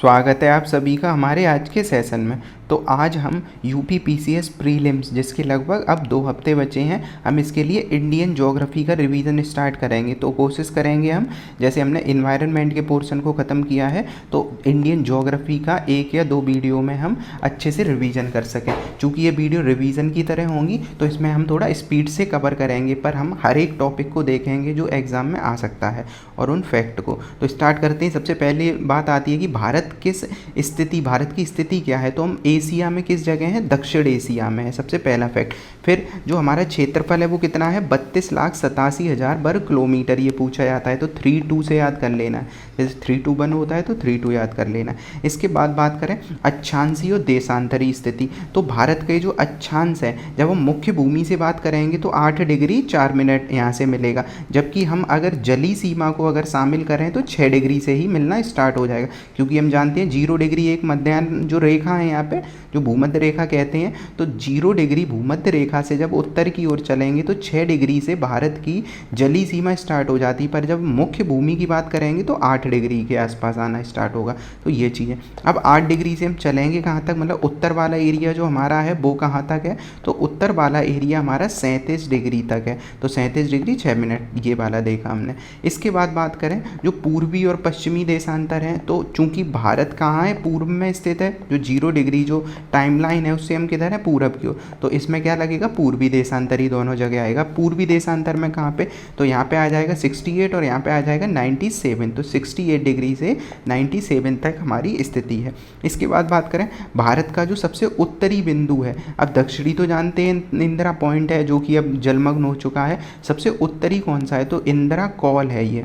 स्वागत है आप सभी का हमारे आज के सेशन में। तो आज हम यूपी पीसीएस प्रीलिम्स जिसके लगभग अब 2 हफ्ते बचे हैं, हम इसके लिए इंडियन ज्योग्राफी का रिवीजन स्टार्ट करेंगे। तो कोशिश करेंगे हम, जैसे हमने इन्वायरमेंट के पोर्शन को ख़त्म किया है, तो इंडियन ज्योग्राफी का 1 या 2 वीडियो में हम अच्छे से रिवीजन कर सकें। चूँकि ये वीडियो रिवीजन की तरह होंगी तो इसमें हम थोड़ा स्पीड से कवर करेंगे, पर हम हर एक टॉपिक को देखेंगे जो एग्ज़ाम में आ सकता है और उन फैक्ट को। तो स्टार्ट करते हैं। सबसे पहले बात आती है कि भारत की स्थिति क्या है। तो हम एशिया में किस जगह है? दक्षिण एशिया में है, सबसे पहला फैक्ट। फिर जो हमारा क्षेत्रफल है वो कितना है? 32,87,000 वर्ग किलोमीटर, ये पूछा जाता है। तो 32 से याद कर लेना है, जैसे 321 होता है तो 32 याद कर लेना है। इसके बाद बात करें अक्षांशीय और देशांतरी स्थिति। तो भारत के जो अक्षांश है, जब हम मुख्य भूमि से बात करेंगे तो 8 डिग्री 4 मिनट यहाँ से मिलेगा, जबकि हम अगर जली सीमा को अगर शामिल करें तो 6 डिग्री से ही मिलना स्टार्ट हो जाएगा। क्योंकि हम जानते हैं 0 डिग्री एक मध्याह्न जो रेखा है यहाँ पे, जो भूमध्य रेखा कहते हैं, तो 0 डिग्री भूमध्य रेखा से जब उत्तर की ओर चलेंगे तो 6 डिग्री से भारत की जली सीमा स्टार्ट हो जाती है। पर जब मुख्य भूमि की बात करेंगे तो 8 डिग्री के आसपास आना स्टार्ट होगा। तो ये चीज़ है। अब 8 डिग्री से हम चलेंगे कहाँ तक, मतलब उत्तर वाला एरिया जो हमारा है वो कहाँ तक है? तो उत्तर वाला एरिया हमारा 37 डिग्री तक है। तो 37 डिग्री 6 मिनट ये वाला देखा हमने। इसके बाद बात करें जो पूर्वी और पश्चिमी देशांतर हैं, तो चूंकि भारत कहाँ है? पूर्व में स्थित है। जो 0 डिग्री जो टाइमलाइन है उससे हम किधर है? पूरब की ओर। तो इसमें क्या लगेगा? पूर्वी देशांतर ही दोनों जगह आएगा। पूर्वी देशांतर में कहाँ पे? तो यहाँ पे आ जाएगा 68 और यहाँ पे आ जाएगा 97। तो 68 डिग्री से 97 तक हमारी स्थिति है। इसके बाद बात करें भारत का जो सबसे उत्तरी बिंदु है, अब दक्षिणी तो जानते हैं इंदिरा पॉइंट है जो कि अब जलमग्न हो चुका है। सबसे उत्तरी कौन सा है? तो इंदिरा कॉल है ये।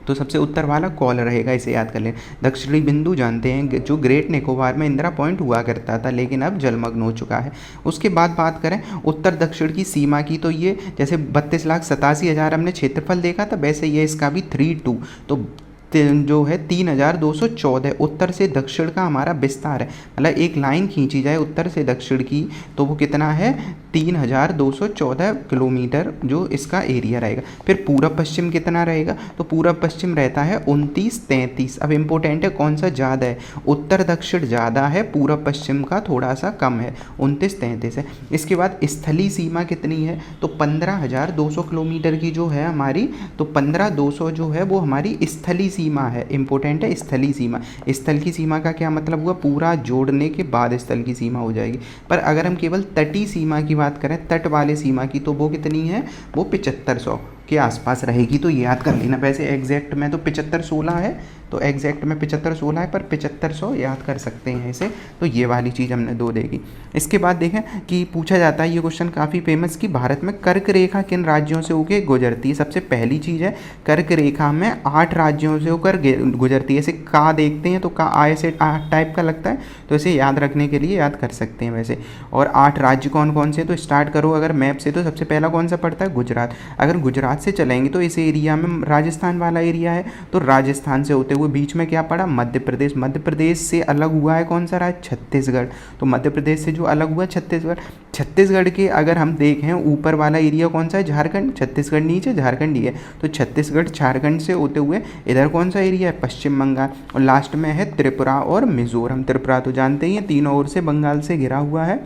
तो सबसे उत्तर वाला कॉल रहेगा, इसे याद कर लें। दक्षिणी बिंदु जानते हैं जो ग्रेट निकोबार में इंदिरा पॉइंट हुआ करता था, लेकिन अब जलमग्न हो चुका है। उसके बाद बात करें उत्तर दक्षिण की सीमा की, तो ये जैसे 32,87,000 हमने क्षेत्रफल देखा था, वैसे ये इसका भी 32, तो जो है 3,214 उत्तर से दक्षिण का हमारा विस्तार है। मतलब एक लाइन खींची जाए उत्तर से दक्षिण की तो वो कितना है? 3,214 किलोमीटर जो इसका एरिया रहेगा। फिर पूरब पश्चिम कितना रहेगा? तो पूरब पश्चिम रहता है 29-33। अब इम्पोर्टेंट है कौन सा ज़्यादा है? उत्तर दक्षिण ज़्यादा है, पूरब पश्चिम का थोड़ा सा कम है, 29-33 है। इसके बाद स्थलीय सीमा कितनी है? तो 15,200 किलोमीटर की जो है हमारी, तो 15,200 जो है वो हमारी स्थलीय सीमा है। इंपॉर्टेंट है स्थलीय सीमा। स्थल की सीमा का क्या मतलब हुआ? पूरा जोड़ने के बाद स्थल की सीमा हो जाएगी। पर अगर हम केवल तटीय सीमा की बात करें, तट वाले सीमा की, तो वो कितनी है? वो 7500 के आसपास रहेगी। तो ये याद कर लेना। वैसे एग्जैक्ट में तो 7516 है, तो एग्जैक्ट में 7516 है, पर 7500 याद कर सकते हैं इसे। तो ये वाली चीज़ हमने 2 देखी। इसके बाद देखें कि पूछा जाता है ये क्वेश्चन काफ़ी फेमस, कि भारत में कर्क रेखा किन राज्यों से होकर गुजरती है। सबसे पहली चीज़ है कर्क रेखा में 8 राज्यों से होकर गुजरती है। ऐसे का देखते हैं तो का आय से 8 टाइप का लगता है, तो इसे याद रखने के लिए याद कर सकते हैं वैसे। और 8 राज्य कौन कौन से? तो स्टार्ट करो अगर मैप से, तो सबसे पहला कौन सा पड़ता है? गुजरात। अगर गुजरात से चलेंगे तो इस एरिया में राजस्थान वाला एरिया है, तो राजस्थान से होते हुए बीच में क्या पड़ा? मध्य प्रदेश। मध्य प्रदेश से अलग हुआ है कौन सा राज्य? छत्तीसगढ़। तो मध्य प्रदेश से जो अलग हुआ छत्तीसगढ़। छत्तीसगढ़ के अगर हम देखें ऊपर वाला एरिया कौन सा है? झारखंड। छत्तीसगढ़ नीचे, झारखंड ही है। तो छत्तीसगढ़ झारखंड से होते हुए इधर कौन सा एरिया है? पश्चिम बंगाल। और लास्ट में है त्रिपुरा और मिजोरम। त्रिपुरा तो जानते ही हैं तीनों ओर से बंगाल से घिरा हुआ है,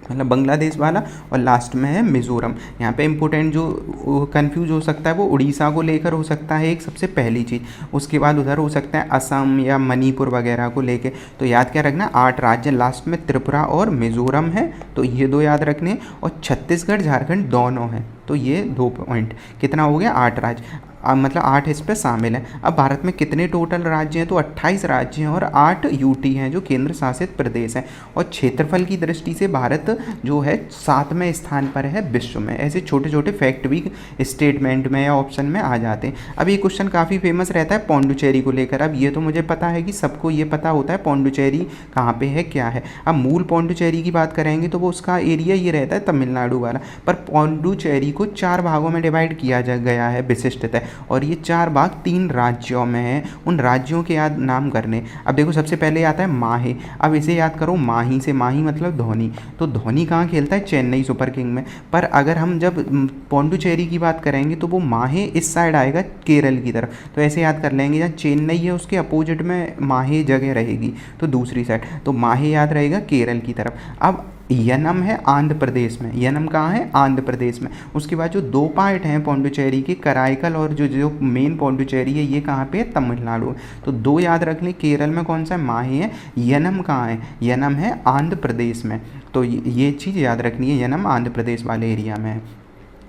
मतलब बांग्लादेश वाला। और लास्ट में है मिज़ोरम। यहाँ पे इम्पोर्टेंट जो कंफ्यूज हो सकता है वो उड़ीसा को लेकर हो सकता है एक, सबसे पहली चीज़। उसके बाद उधर हो सकता है असम या मणिपुर वगैरह को लेके। तो याद क्या रखना? 8 राज्य, लास्ट में त्रिपुरा और मिज़ोरम है, तो ये 2 याद रखने। और छत्तीसगढ़ झारखंड दोनों हैं, तो ये 2 पॉइंट। कितना हो गया? 8 राज्य, मतलब 8 इस पर शामिल हैं। अब भारत में कितने टोटल राज्य हैं? तो 28 राज्य हैं और 8 यूटी हैं जो केंद्र शासित प्रदेश हैं। और क्षेत्रफल की दृष्टि से भारत जो है 7वें स्थान पर है विश्व में। ऐसे छोटे छोटे फैक्ट भी स्टेटमेंट में या ऑप्शन में आ जाते हैं। अब ये क्वेश्चन काफ़ी फेमस रहता है पौंडुचेरी को लेकर। अब ये तो मुझे पता है कि सबको ये पता होता है पौंडुचेरी कहाँ पे है, क्या है। अब मूल पौंडुचेरी की बात करेंगे तो वो उसका एरिया ये रहता है तमिलनाडु वाला। पर पौंडुचेरी को 4 भागों में डिवाइड किया गया है विशिष्टतः। और ये 4 भाग 3 राज्यों में है। उन राज्यों के याद नाम करने। अब देखो सबसे पहले आता है माहे। अब इसे याद करो, माही से, माही मतलब धोनी। तो धोनी कहाँ खेलता है? चेन्नई सुपर किंग में। पर अगर हम जब पौंडुचेरी की बात करेंगे तो वो माहे इस साइड आएगा केरल की तरफ। तो ऐसे याद कर लेंगे, जहाँ चेन्नई है उसके अपोजिट में माहे जगह रहेगी, तो दूसरी साइड, तो माहे याद रहेगा केरल की तरफ। अब यनम है आंध्र प्रदेश में। यनम कहाँ है? आंध्र प्रदेश में। उसके बाद जो 2 पार्ट हैं पौंडुचेरी के, कराईकल और जो जो मेन पौंडुचेरी है, ये कहाँ पे है? तमिलनाडु में। तो 2 याद रख लें। केरल में कौन सा है? माहे है। यनम कहाँ है? यनम है आंध्र प्रदेश में। तो ये चीज़ याद रखनी है, यनम आंध्र प्रदेश वाले एरिया में है।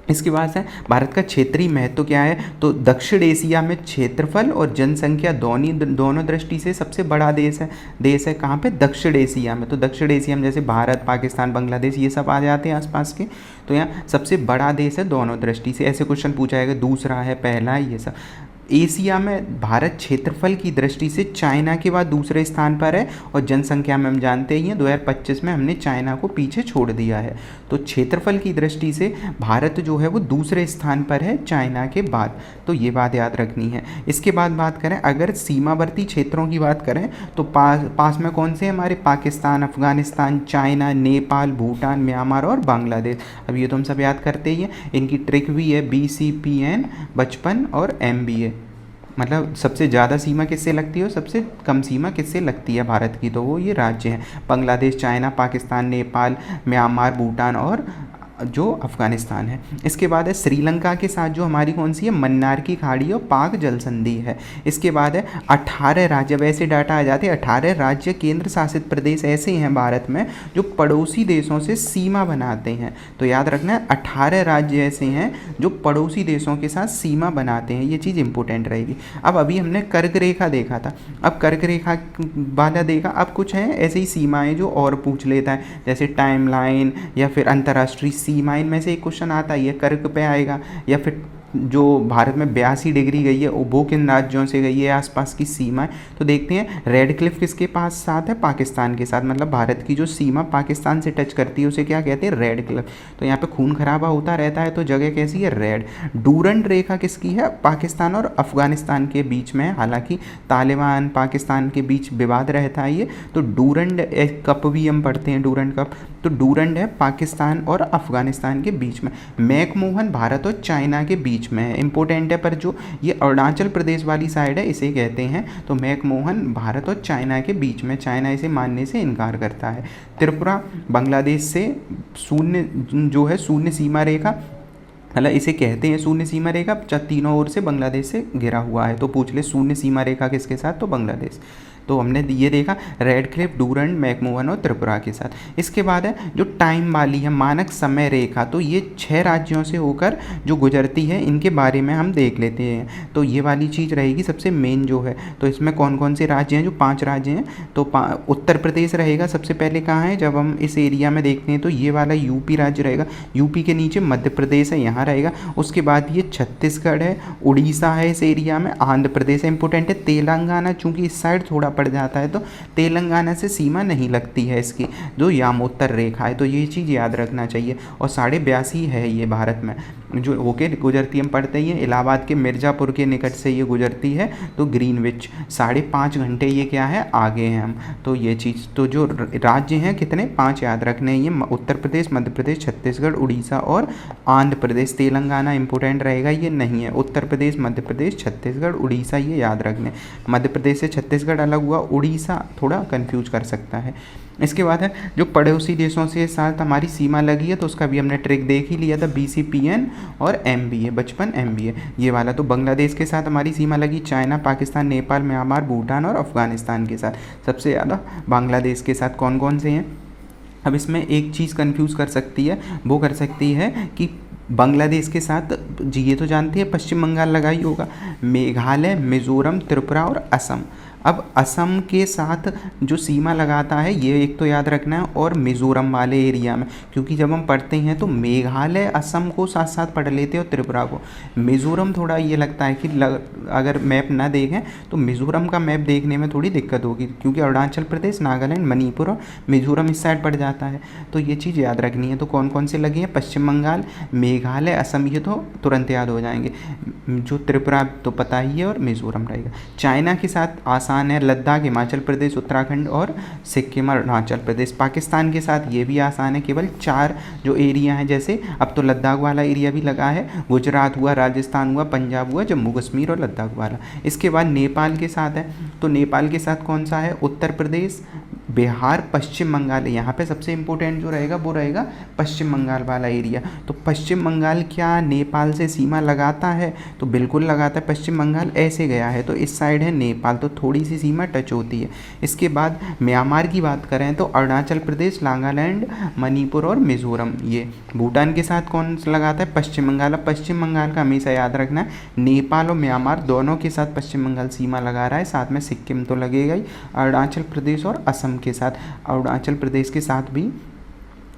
इसके बाद है भारत का क्षेत्रीय महत्व क्या है? तो दक्षिण एशिया में क्षेत्रफल और जनसंख्या दोनों दृष्टि से सबसे बड़ा देश है कहाँ पे? दक्षिण एशिया में। तो दक्षिण एशिया में जैसे भारत, पाकिस्तान, बांग्लादेश, ये सब आ जाते हैं आसपास के। तो यहाँ सबसे बड़ा देश है दोनों दृष्टि से। ऐसे क्वेश्चन पूछा जाएगा, दूसरा है, पहला है, ये सब। एशिया में भारत क्षेत्रफल की दृष्टि से चाइना के बाद दूसरे स्थान पर है, और जनसंख्या में हम जानते ही हैं 2025 में हमने चाइना को पीछे छोड़ दिया है। तो क्षेत्रफल की दृष्टि से भारत जो है वो दूसरे स्थान पर है चाइना के बाद। तो ये बात याद रखनी है। इसके बाद बात करें अगर सीमावर्ती क्षेत्रों की बात करें तो पास में कौन से हमारे? पाकिस्तान, अफगानिस्तान, चाइना, नेपाल, भूटान, म्यांमार और बांग्लादेश। अब ये तो हम सब याद करते ही हैं। इनकी ट्रिक भी है BCPN 55 और MBA। मतलब सबसे ज़्यादा सीमा किससे लगती है और सबसे कम सीमा किससे लगती है भारत की? तो वो ये राज्य हैं, बांग्लादेश, चाइना, पाकिस्तान, नेपाल, म्यांमार, भूटान और जो अफ़गानिस्तान है। इसके बाद है श्रीलंका के साथ जो हमारी कौन सी है? मन्नार की खाड़ी और पाक जल संधि है। इसके बाद है 18 राज्य, वैसे डाटा आ जाते हैं 18 राज्य केंद्र शासित प्रदेश ऐसे हैं भारत में जो पड़ोसी देशों से सीमा बनाते हैं। तो याद रखना है 18 राज्य ऐसे हैं जो पड़ोसी देशों के साथ सीमा बनाते हैं, ये चीज़ इंपॉर्टेंट रहेगी। अब अभी हमने कर्क रेखा देखा था, अब कर्क रेखा वाला देखा, अब कुछ हैं ऐसे ही सीमाएँ जो और पूछ लेता है, जैसे टाइम लाइन या फिर अंतर्राष्ट्रीय सीमाएं में से एक क्वेश्चन आता है, ये कर्क पे आएगा। या फिर जो भारत में 82 डिग्री गई है वो किन राज्यों से गई है आसपास की सीमाएं। तो देखते हैं रेड क्लिफ किसके पास साथ है? पाकिस्तान के साथ। मतलब भारत की जो सीमा पाकिस्तान से टच करती है उसे क्या कहते हैं? Red Cliff. तो यहाँ पे खून खराबा होता रहता है, तो जगह कैसी है? रेड। डूरंड रेखा किसकी है? पाकिस्तान और अफगानिस्तान के बीच में है। हालांकि तालिबान पाकिस्तान के बीच विवाद रहता है ये। तो डूरंड कप भी हम पढ़ते हैं, डूरंड कप। तो डूरंड है पाकिस्तान और अफगानिस्तान के बीच में। मैकमोहन भारत और चाइना के बीच में है, इंपॉर्टेंट है। पर जो ये अरुणाचल प्रदेश वाली साइड है इसे कहते हैं। तो मैकमोहन भारत और चाइना के बीच में, चाइना इसे मानने से इनकार करता है। त्रिपुरा बांग्लादेश से शून्य जो है शून्य सीमा रेखा, मतलब इसे कहते हैं शून्य सीमा रेखा, तीनों ओर से बांग्लादेश से घिरा हुआ है। तो पूछ ले शून्य सीमा रेखा किसके साथ? तो बांग्लादेश। तो हमने ये देखा रेड क्लिफ, डूरंड, मैकमोहन और त्रिपुरा के साथ। इसके बाद है जो टाइम वाली है मानक समय रेखा, तो ये 6 राज्यों से होकर जो गुजरती है इनके बारे में हम देख लेते हैं। तो ये वाली चीज़ रहेगी सबसे मेन जो है। तो इसमें कौन कौन से राज्य हैं? जो 5 राज्य हैं। तो उत्तर प्रदेश रहेगा सबसे पहले। कहाँ है? जब हम इस एरिया में देखते हैं तो ये वाला यूपी राज्य रहेगा। यूपी के नीचे मध्य प्रदेश है, यहाँ रहेगा। उसके बाद ये छत्तीसगढ़ है, उड़ीसा है इस एरिया में, आंध्र प्रदेश है, इंपॉर्टेंट है। तेलंगाना चूँकि इस साइड थोड़ा पड़ जाता है तो तेलंगाना से सीमा नहीं लगती है इसकी, जो यामोत्तर रेखा है। तो ये चीज़ याद रखना चाहिए। और 82.5 है ये भारत में जो होके गुजरती है। हम पढ़ते ही हैं इलाहाबाद के मिर्ज़ापुर के निकट से ये गुजरती है। तो ग्रीनविच 5.5 घंटे ये क्या है? आगे हैं हम। तो ये चीज़, तो जो राज्य हैं कितने? 5 याद रखने हैं। ये उत्तर प्रदेश, मध्य प्रदेश, छत्तीसगढ़, उड़ीसा और आंध्र प्रदेश। तेलंगाना इंपॉर्टेंट रहेगा, ये नहीं है। उत्तर प्रदेश, मध्य प्रदेश, छत्तीसगढ़, उड़ीसा ये याद रखने। मध्य प्रदेश से छत्तीसगढ़ अलग हुआ, उड़ीसा थोड़ा कंफ्यूज कर सकता है। इसके बाद है जो पड़ोसी देशों से साथ हमारी सीमा लगी है, तो उसका भी हमने ट्रिक देख ही लिया था, BCPN और MBA 55 MBA ये वाला। तो बांग्लादेश के साथ हमारी सीमा लगी, चाइना, पाकिस्तान, नेपाल, म्यांमार, भूटान और अफगानिस्तान के साथ। सबसे ज़्यादा बांग्लादेश के साथ कौन कौन से हैं? अब इसमें एक चीज़ कंफ्यूज कर सकती है, वो कर सकती है कि बांग्लादेश के साथ जी ये तो जानते हैं पश्चिम बंगाल लगा ही होगा, मेघालय, मिजोरम, त्रिपुरा और असम। अब असम के साथ जो सीमा लगाता है ये एक तो याद रखना है, और मिज़ोरम वाले एरिया में, क्योंकि जब हम पढ़ते हैं तो मेघालय असम को साथ साथ पढ़ लेते हैं और त्रिपुरा को। मिज़ोरम थोड़ा ये लगता है कि अगर मैप ना देखें तो मिज़ोरम का मैप देखने में थोड़ी दिक्कत होगी, क्योंकि अरुणाचल प्रदेश, नागालैंड, मणिपुर और मिज़ोरम इस साइड पड़ जाता है। तो ये चीज़ याद रखनी है। तो कौन कौन से लगे हैं? पश्चिम बंगाल, मेघालय, असम, ये तो तुरंत याद हो जाएंगे। जो त्रिपुरा तो पता ही है, और मिज़ोरम रहेगा। चाइना के साथ आसान है, लद्दाख, हिमाचल प्रदेश, उत्तराखंड और सिक्किम, अरुणाचल प्रदेश। पाकिस्तान के साथ ये भी आसान है, केवल 4 जो एरिया हैं, जैसे अब तो लद्दाख वाला एरिया भी लगा है, गुजरात हुआ, राजस्थान हुआ, पंजाब हुआ, जम्मू कश्मीर और लद्दाख वाला। इसके बाद नेपाल के साथ है, तो नेपाल के साथ कौन सा है? उत्तर प्रदेश, बिहार, पश्चिम बंगाल। यहाँ पे सबसे इम्पोर्टेंट जो रहेगा वो रहेगा पश्चिम बंगाल वाला एरिया। तो पश्चिम बंगाल क्या नेपाल से सीमा लगाता है? तो बिल्कुल लगाता है। पश्चिम बंगाल ऐसे गया है तो इस साइड है नेपाल, तो थोड़ी सी सीमा टच होती है। इसके बाद म्यांमार की बात करें तो अरुणाचल प्रदेश, नागालैंड, मणिपुर और मिज़ोरम। ये भूटान के साथ कौन सा लगाता है? पश्चिम बंगाल। अब पश्चिम बंगाल का हमेशा याद रखना है, नेपाल और म्यांमार दोनों के साथ पश्चिम बंगाल सीमा लगा रहा है, साथ में सिक्किम तो लगेगा ही। अरुणाचल प्रदेश और असम के साथ, अरुणाचल प्रदेश के साथ भी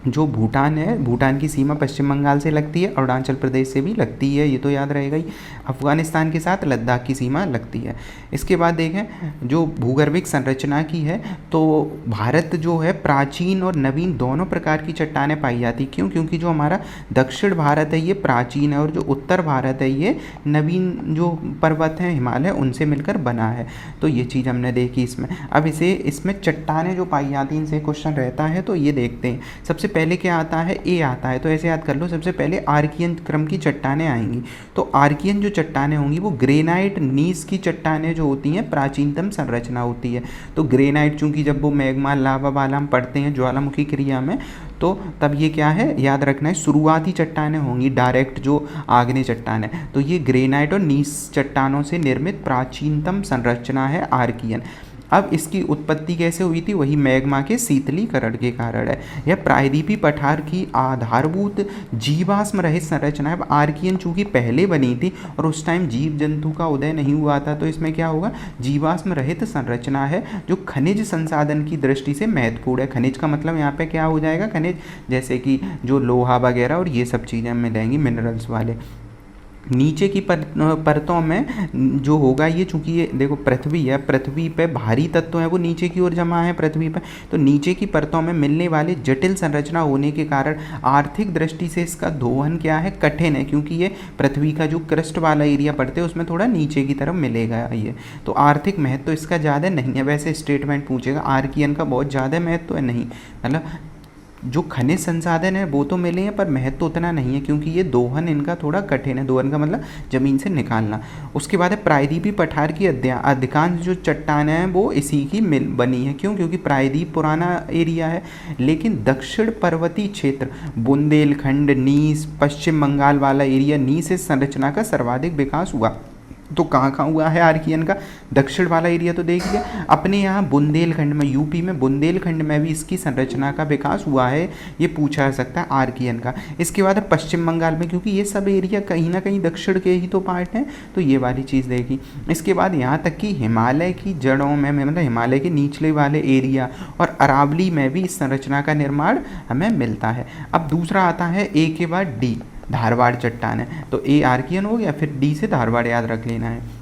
जो भूटान है, भूटान की सीमा पश्चिम बंगाल से लगती है, अरुणाचल प्रदेश से भी लगती है, ये तो याद रहेगा ही। अफगानिस्तान के साथ लद्दाख की सीमा लगती है। इसके बाद देखें जो भूगर्भिक संरचना की है, तो भारत जो है प्राचीन और नवीन दोनों प्रकार की चट्टानें पाई जाती। क्यों? क्योंकि जो हमारा दक्षिण भारत है ये प्राचीन है, और जो उत्तर भारत है ये नवीन जो पर्वत हैं, हिमालय, उनसे मिलकर बना है। तो ये चीज़ हमने देखी इसमें। अब इसमें चट्टानें जो पाई जाती हैं, इनसे क्वेश्चन रहता है, तो ये देखते हैं। सबसे पहले क्या आता है? ए आता है, तो ऐसे याद कर लो। सबसे पहले आर्कियन क्रम की चट्टानें आएंगी। तो आर्कियन जो चट्टानें होंगी वो ग्रेनाइट नीस की चट्टानें जो होती हैं, प्राचीनतम संरचना होती है। तो ग्रेनाइट, चूंकि जब वो मैग्मा, लावा वाला हम पढ़ते हैं ज्वालामुखी क्रिया में, तो तब ये क्या है याद रखना है, शुरुआती चट्टानें होंगी, डायरेक्ट जो आग्नेय चट्टान है। तो ये ग्रेनाइट और नीस चट्टानों से निर्मित प्राचीनतम संरचना है आर्कियन। अब इसकी उत्पत्ति कैसे हुई थी? वही मैग्मा के शीतलीकरण के कारण है। यह प्रायद्वीपीय पठार की आधारभूत जीवाश्म रहित संरचना है। अब आर्कियन चूंकि पहले बनी थी और उस टाइम जीव जंतु का उदय नहीं हुआ था, तो इसमें क्या होगा? जीवाश्म रहित संरचना है, जो खनिज संसाधन की दृष्टि से महत्वपूर्ण है। खनिज का मतलब यहाँ पे क्या हो जाएगा? खनिज जैसे कि जो लोहा वगैरह और ये सब चीज़ें मिलेंगी, मिनरल्स वाले। नीचे की परतों में जो होगा ये, चूंकि ये देखो पृथ्वी है, पृथ्वी पे भारी तत्व है वो नीचे की ओर जमा है पृथ्वी पे, तो नीचे की परतों में मिलने वाली जटिल संरचना होने के कारण आर्थिक दृष्टि से इसका दोहन क्या है? कठिन है, क्योंकि ये पृथ्वी का जो क्रस्ट वाला एरिया पड़ते हैं उसमें थोड़ा नीचे की तरफ मिलेगा ये। तो आर्थिक महत्व तो इसका ज़्यादा नहीं है। वैसे स्टेटमेंट पूछेगा आर्कियन का बहुत ज़्यादा महत्व है, नहीं, मतलब जो खनिज संसाधन है वो तो मिले हैं पर महत्व तो उतना नहीं है, क्योंकि ये दोहन इनका थोड़ा कठिन है। दोहन का मतलब ज़मीन से निकालना। उसके बाद है प्रायद्वीपीय पठार की अधिकांश जो चट्टानें हैं वो इसी की मिल बनी है। क्यों? क्योंकि प्रायद्वीप पुराना एरिया है, लेकिन दक्षिण पर्वतीय क्षेत्र, बुंदेलखंड, नीस, पश्चिम बंगाल वाला एरिया, नीस इस संरचना का सर्वाधिक विकास हुआ। तो कहाँ कहाँ हुआ है आर्कियन का? दक्षिण वाला एरिया तो देखिए, अपने यहाँ बुंदेलखंड में, यूपी में बुंदेलखंड में भी इसकी संरचना का विकास हुआ है, ये पूछा जा सकता है आर्कियन का। इसके बाद है पश्चिम बंगाल में, क्योंकि ये सब एरिया कहीं ना कहीं दक्षिण के ही तो पार्ट हैं, तो ये वाली चीज़ देखी। इसके बाद यहाँ तक कि हिमालय की जड़ों में, मतलब हिमालय के निचले वाले एरिया और अरावली में भी इस संरचना का निर्माण हमें मिलता है। अब दूसरा आता है ए के बाद डी, धारवाड़ चट्टान है। तो ए आर्कियन हो गया, फिर डी से धारवाड़ याद रख लेना है।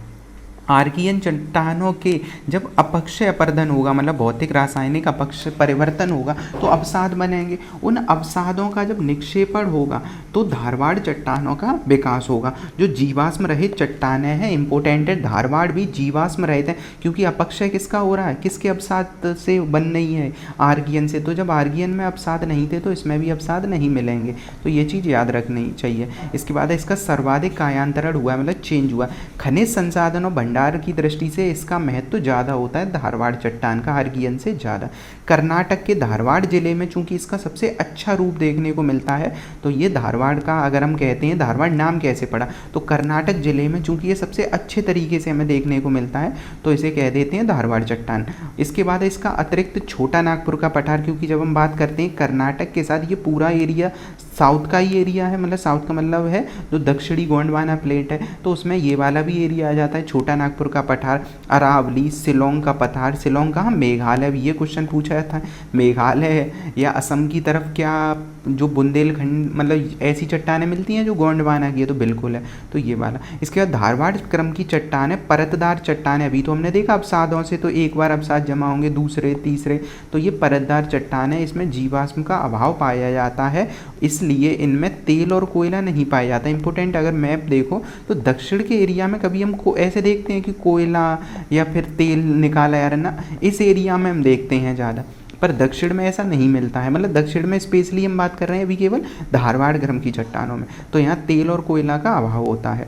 आर्कियन चट्टानों के जब अपक्षय अपर्दन होगा, मतलब भौतिक रासायनिक अपक्षय परिवर्तन होगा, तो अवसाद बनेंगे। उन अवसादों का जब निक्षेपण होगा तो धारवाड़ चट्टानों का विकास होगा। जो जीवाश्म रहित चट्टानें हैं, इंपोर्टेंट है, धारवाड़ भी जीवाश्म रहित है, क्योंकि अपक्षय किसका हो रहा है? किसके अवसाद से बन नहीं है? आर्कियन से। तो जब आर्कियन में अवसाद नहीं थे तो इसमें भी अवसाद नहीं मिलेंगे, तो ये चीज़ याद रखनी चाहिए। इसके बाद इसका सर्वाधिक कायांतरण हुआ, मतलब चेंज हुआ। खनिज संसाधनों भंडार की दृष्टि से इसका महत्व ज़्यादा होता है धारवाड़ चट्टान का, आर्कियन से ज़्यादा। कर्नाटक के धारवाड़ जिले में चूंकि इसका सबसे अच्छा रूप देखने को मिलता है, तो ये धारवाड़ का, अगर हम कहते हैं धारवाड़ नाम कैसे पड़ा, तो कर्नाटक जिले में चूंकि ये सबसे अच्छे तरीके से हमें देखने को मिलता है, तो इसे कह देते हैं धारवाड़ चट्टान। इसके बाद इसका अतिरिक्त छोटा नागपुर का पठार, क्योंकि जब हम बात करते हैं कर्नाटक के साथ, ये पूरा एरिया साउथ का ही एरिया है, मतलब साउथ का मतलब है जो दक्षिणी गोंडवाना प्लेट है, तो उसमें ये वाला भी एरिया आ जाता है। छोटा नागपुर नागपुर का पठार, अरावली, शिलोंग का पठार। शिलोंग कहाँ? मेघालय। ये क्वेश्चन पूछा था, मेघालय या असम की तरफ क्या जो बुंदेलखंड मतलब ऐसी चट्टानें मिलती हैं जो गोंडवाना की है? तो बिल्कुल है, तो ये वाला। इसके बाद धारवाड़ क्रम की चट्टान है, परतदार चट्टान है। अभी तो हमने देखा अवसादों से तो एक बार अवसाद जमा होंगे, दूसरे तीसरे, तो ये परतदार चट्टान है। इसमें जीवाश्म का अभाव पाया जाता है, इसलिए इनमें तेल और कोयला नहीं पाया जाता। इंपॉर्टेंट, अगर मैप देखो तो दक्षिण के एरिया में कभी हम ऐसे देखते हैं कि कोयला या फिर तेल निकाला जा रहा है ना, इस एरिया में हम देखते हैं ज़्यादा, पर दक्षिण में ऐसा नहीं मिलता है। मतलब दक्षिण में स्पेशली हम बात कर रहे हैं अभी केवल धारवाड़ क्रम की चट्टानों में, तो यहाँ तेल और कोयला का अभाव होता है।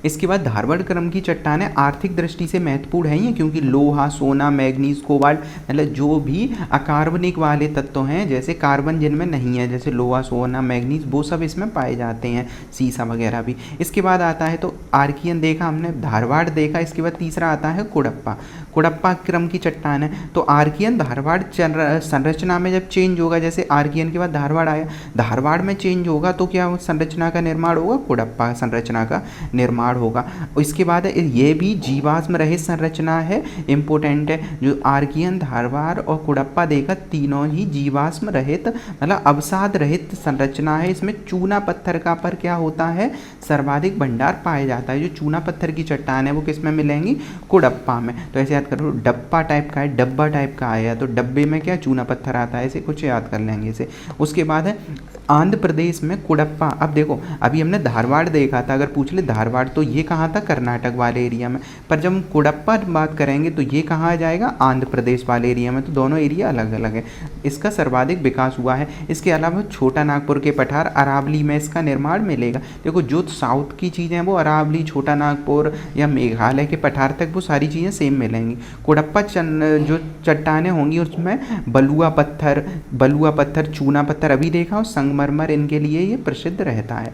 इसके बाद धारवाड़ क्रम की चट्टानें आर्थिक दृष्टि से महत्वपूर्ण हैं ये, क्योंकि लोहा, सोना, मैग्नीज, कोबाल्ट, मतलब जो भी अकार्बनिक वाले तत्व हैं, जैसे कार्बन जिनमें नहीं है, जैसे लोहा, सोना, मैग्नीज, वो सब इसमें पाए जाते हैं, सीसा वगैरह भी। इसके बाद आता है तो आर्कियन देखा हमने, धारवाड़ देखा। इसके बाद तीसरा आता है कुडप्पा। कुडप्पा क्रम की चट्टान है। तो आर्कियन धारवाड़ संरचना में जब चेंज होगा, जैसे आर्कियन के बाद धारवाड़ आया, धारवाड़ में चेंज होगा तो क्या संरचना का निर्माण होगा? कुडप्पा संरचना का निर्माण होगा। इसके बाद ये भी जीवाश्म रहित संरचना है, इंपॉर्टेंट है। जो आर्कियन, धारवाड़ और कुडप्पा देखा, तीनों ही जीवाश्म रहित मतलब अवसाद रहित संरचना है। इसमें चूना पत्थर का पर क्या होता है? सर्वाधिक भंडार पाया जाता है। जो चूना पत्थर की चट्टान है वो किस में मिलेंगी? कुडप्पा में। तो ऐसे याद करो, डब्बा टाइप का है, डब्बा टाइप का आया, तो डब्बे में क्या चूना पत्थर आता है, ऐसे कुछ याद कर लेंगे इसे। उसके बाद है आंध्र प्रदेश में कुडप्पा। अब देखो, अभी हमने धारवाड़ देखा था, अगर पूछ ले धारवाड़ तो ये कहाँ था? कर्नाटक वाले एरिया में, पर जब हम कुडप्पा बात करेंगे तो ये कहाँ आ जाएगा? आंध्र प्रदेश वाले एरिया में। तो दोनों एरिया अलग अलग है। इसका सर्वाधिक विकास हुआ है। इसके अलावा छोटा नागपुर के पठार, अरावली में इसका निर्माण मिलेगा। देखो, जो साउथ की चीज़ें हैं वो अरावली, छोटा नागपुर या मेघालय के पठार तक वो सारी चीज़ें सेम मिलेंगी। कुडप्पा जो चट्टानें होंगी उसमें बलुआ पत्थर, चूना पत्थर अभी देखा, और संगमरमर इनके लिए ये प्रसिद्ध रहता है।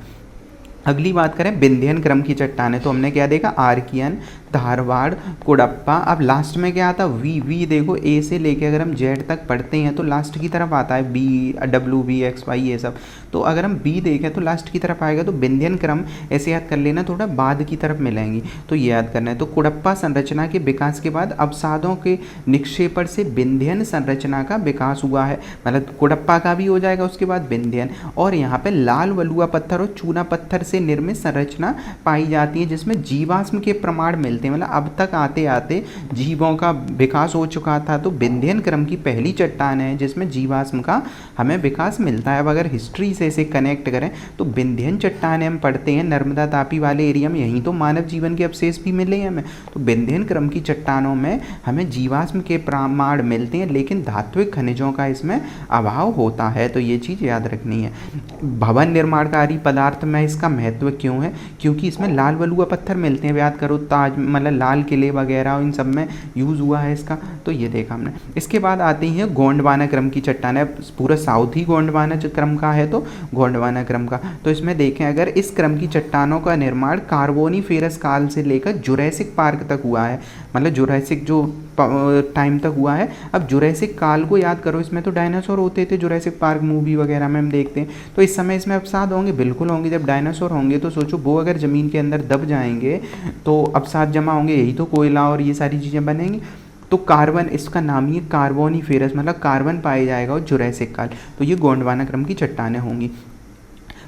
अगली बात करें विंध्यन क्रम की चट्टानें, तो हमने क्या देखा? आर्कियन, धारवाड़, कुडप्पा। अब लास्ट में क्या आता? वी देखो, ए से लेके अगर हम जेड तक पढ़ते हैं तो लास्ट की तरफ आता है B, W, B, X, Y, ये सब। तो अगर हम बी देखें तो लास्ट की तरफ आएगा। तो विंध्यन क्रम ऐसे याद कर लेना, थोड़ा बाद की तरफ मिलेंगी, तो ये याद करना है। तो कुडप्पा संरचना के विकास के बाद अवसादों के निक्षेपण से विंध्यन संरचना का विकास हुआ है। मतलब कुडप्पा का भी हो जाएगा, उसके बाद विंध्यन। और यहाँ पे लाल बलुआ पत्थर और चूना पत्थर से निर्मित संरचना पाई जाती है, जिसमें जीवाश्म के प्रमाण मिलते हैं। मतलब अब तक आते आते जीवों का विकास हो चुका था। तो विंध्यन क्रम की पहली चट्टान है जिसमें जीवाश्म का हमें विकास मिलता है। अब अगर हिस्ट्री से इसे कनेक्ट करें तो विंध्यन चट्टानें हम पढ़ते हैं नर्मदा तापी वाले एरिया में, यहीं तो मानव जीवन के अवशेष भी मिले हैं हमें। तो विंध्यन क्रम की चट्टानों में हमें जीवाश्म के प्रमाण मिलते हैं, लेकिन धात्विक खनिजों का इसमें अभाव होता है। तो ये चीज़ याद रखनी है। भवन निर्माणकारी पदार्थ में इसका महत्व क्यों है? क्योंकि इसमें लाल बलुआ पत्थर मिलते हैं। याद करो, ताज मतलब लाल किले वगैरह इन सब में यूज़ हुआ है इसका, तो ये देखा हमने। इसके बाद आती हैं गोंडवाना क्रम की चट्टानें। पूरा साउथ ही गोंडवाना क्रम का है, तो गोंडवाना क्रम का। तो इसमें देखें, अगर इस क्रम की चट्टानों का निर्माण कार्बोनीफेरस काल से लेकर जुरैसिक पार्क तक हुआ है, मतलब जुरैसिक जो टाइम तक हुआ है। अब जुरैसिक काल को याद करो, इसमें तो डायनासोर होते थे, जुरैसिक पार्क मूवी वगैरह में हम देखते हैं। तो इस समय इसमें अवसाद होंगे, बिल्कुल होंगे। जब डायनासोर होंगे तो सोचो वो अगर ज़मीन के अंदर दब जाएंगे तो अवसाद जमा होंगे, यही तो कोयला और ये सारी चीज़ें बनेंगी। तो कार्बन, इसका नाम ही कार्बोनीफेरस, मतलब कार्बन पाया जाएगा और जुरैसिक काल। तो ये गोंडवाना क्रम की चट्टानें होंगी।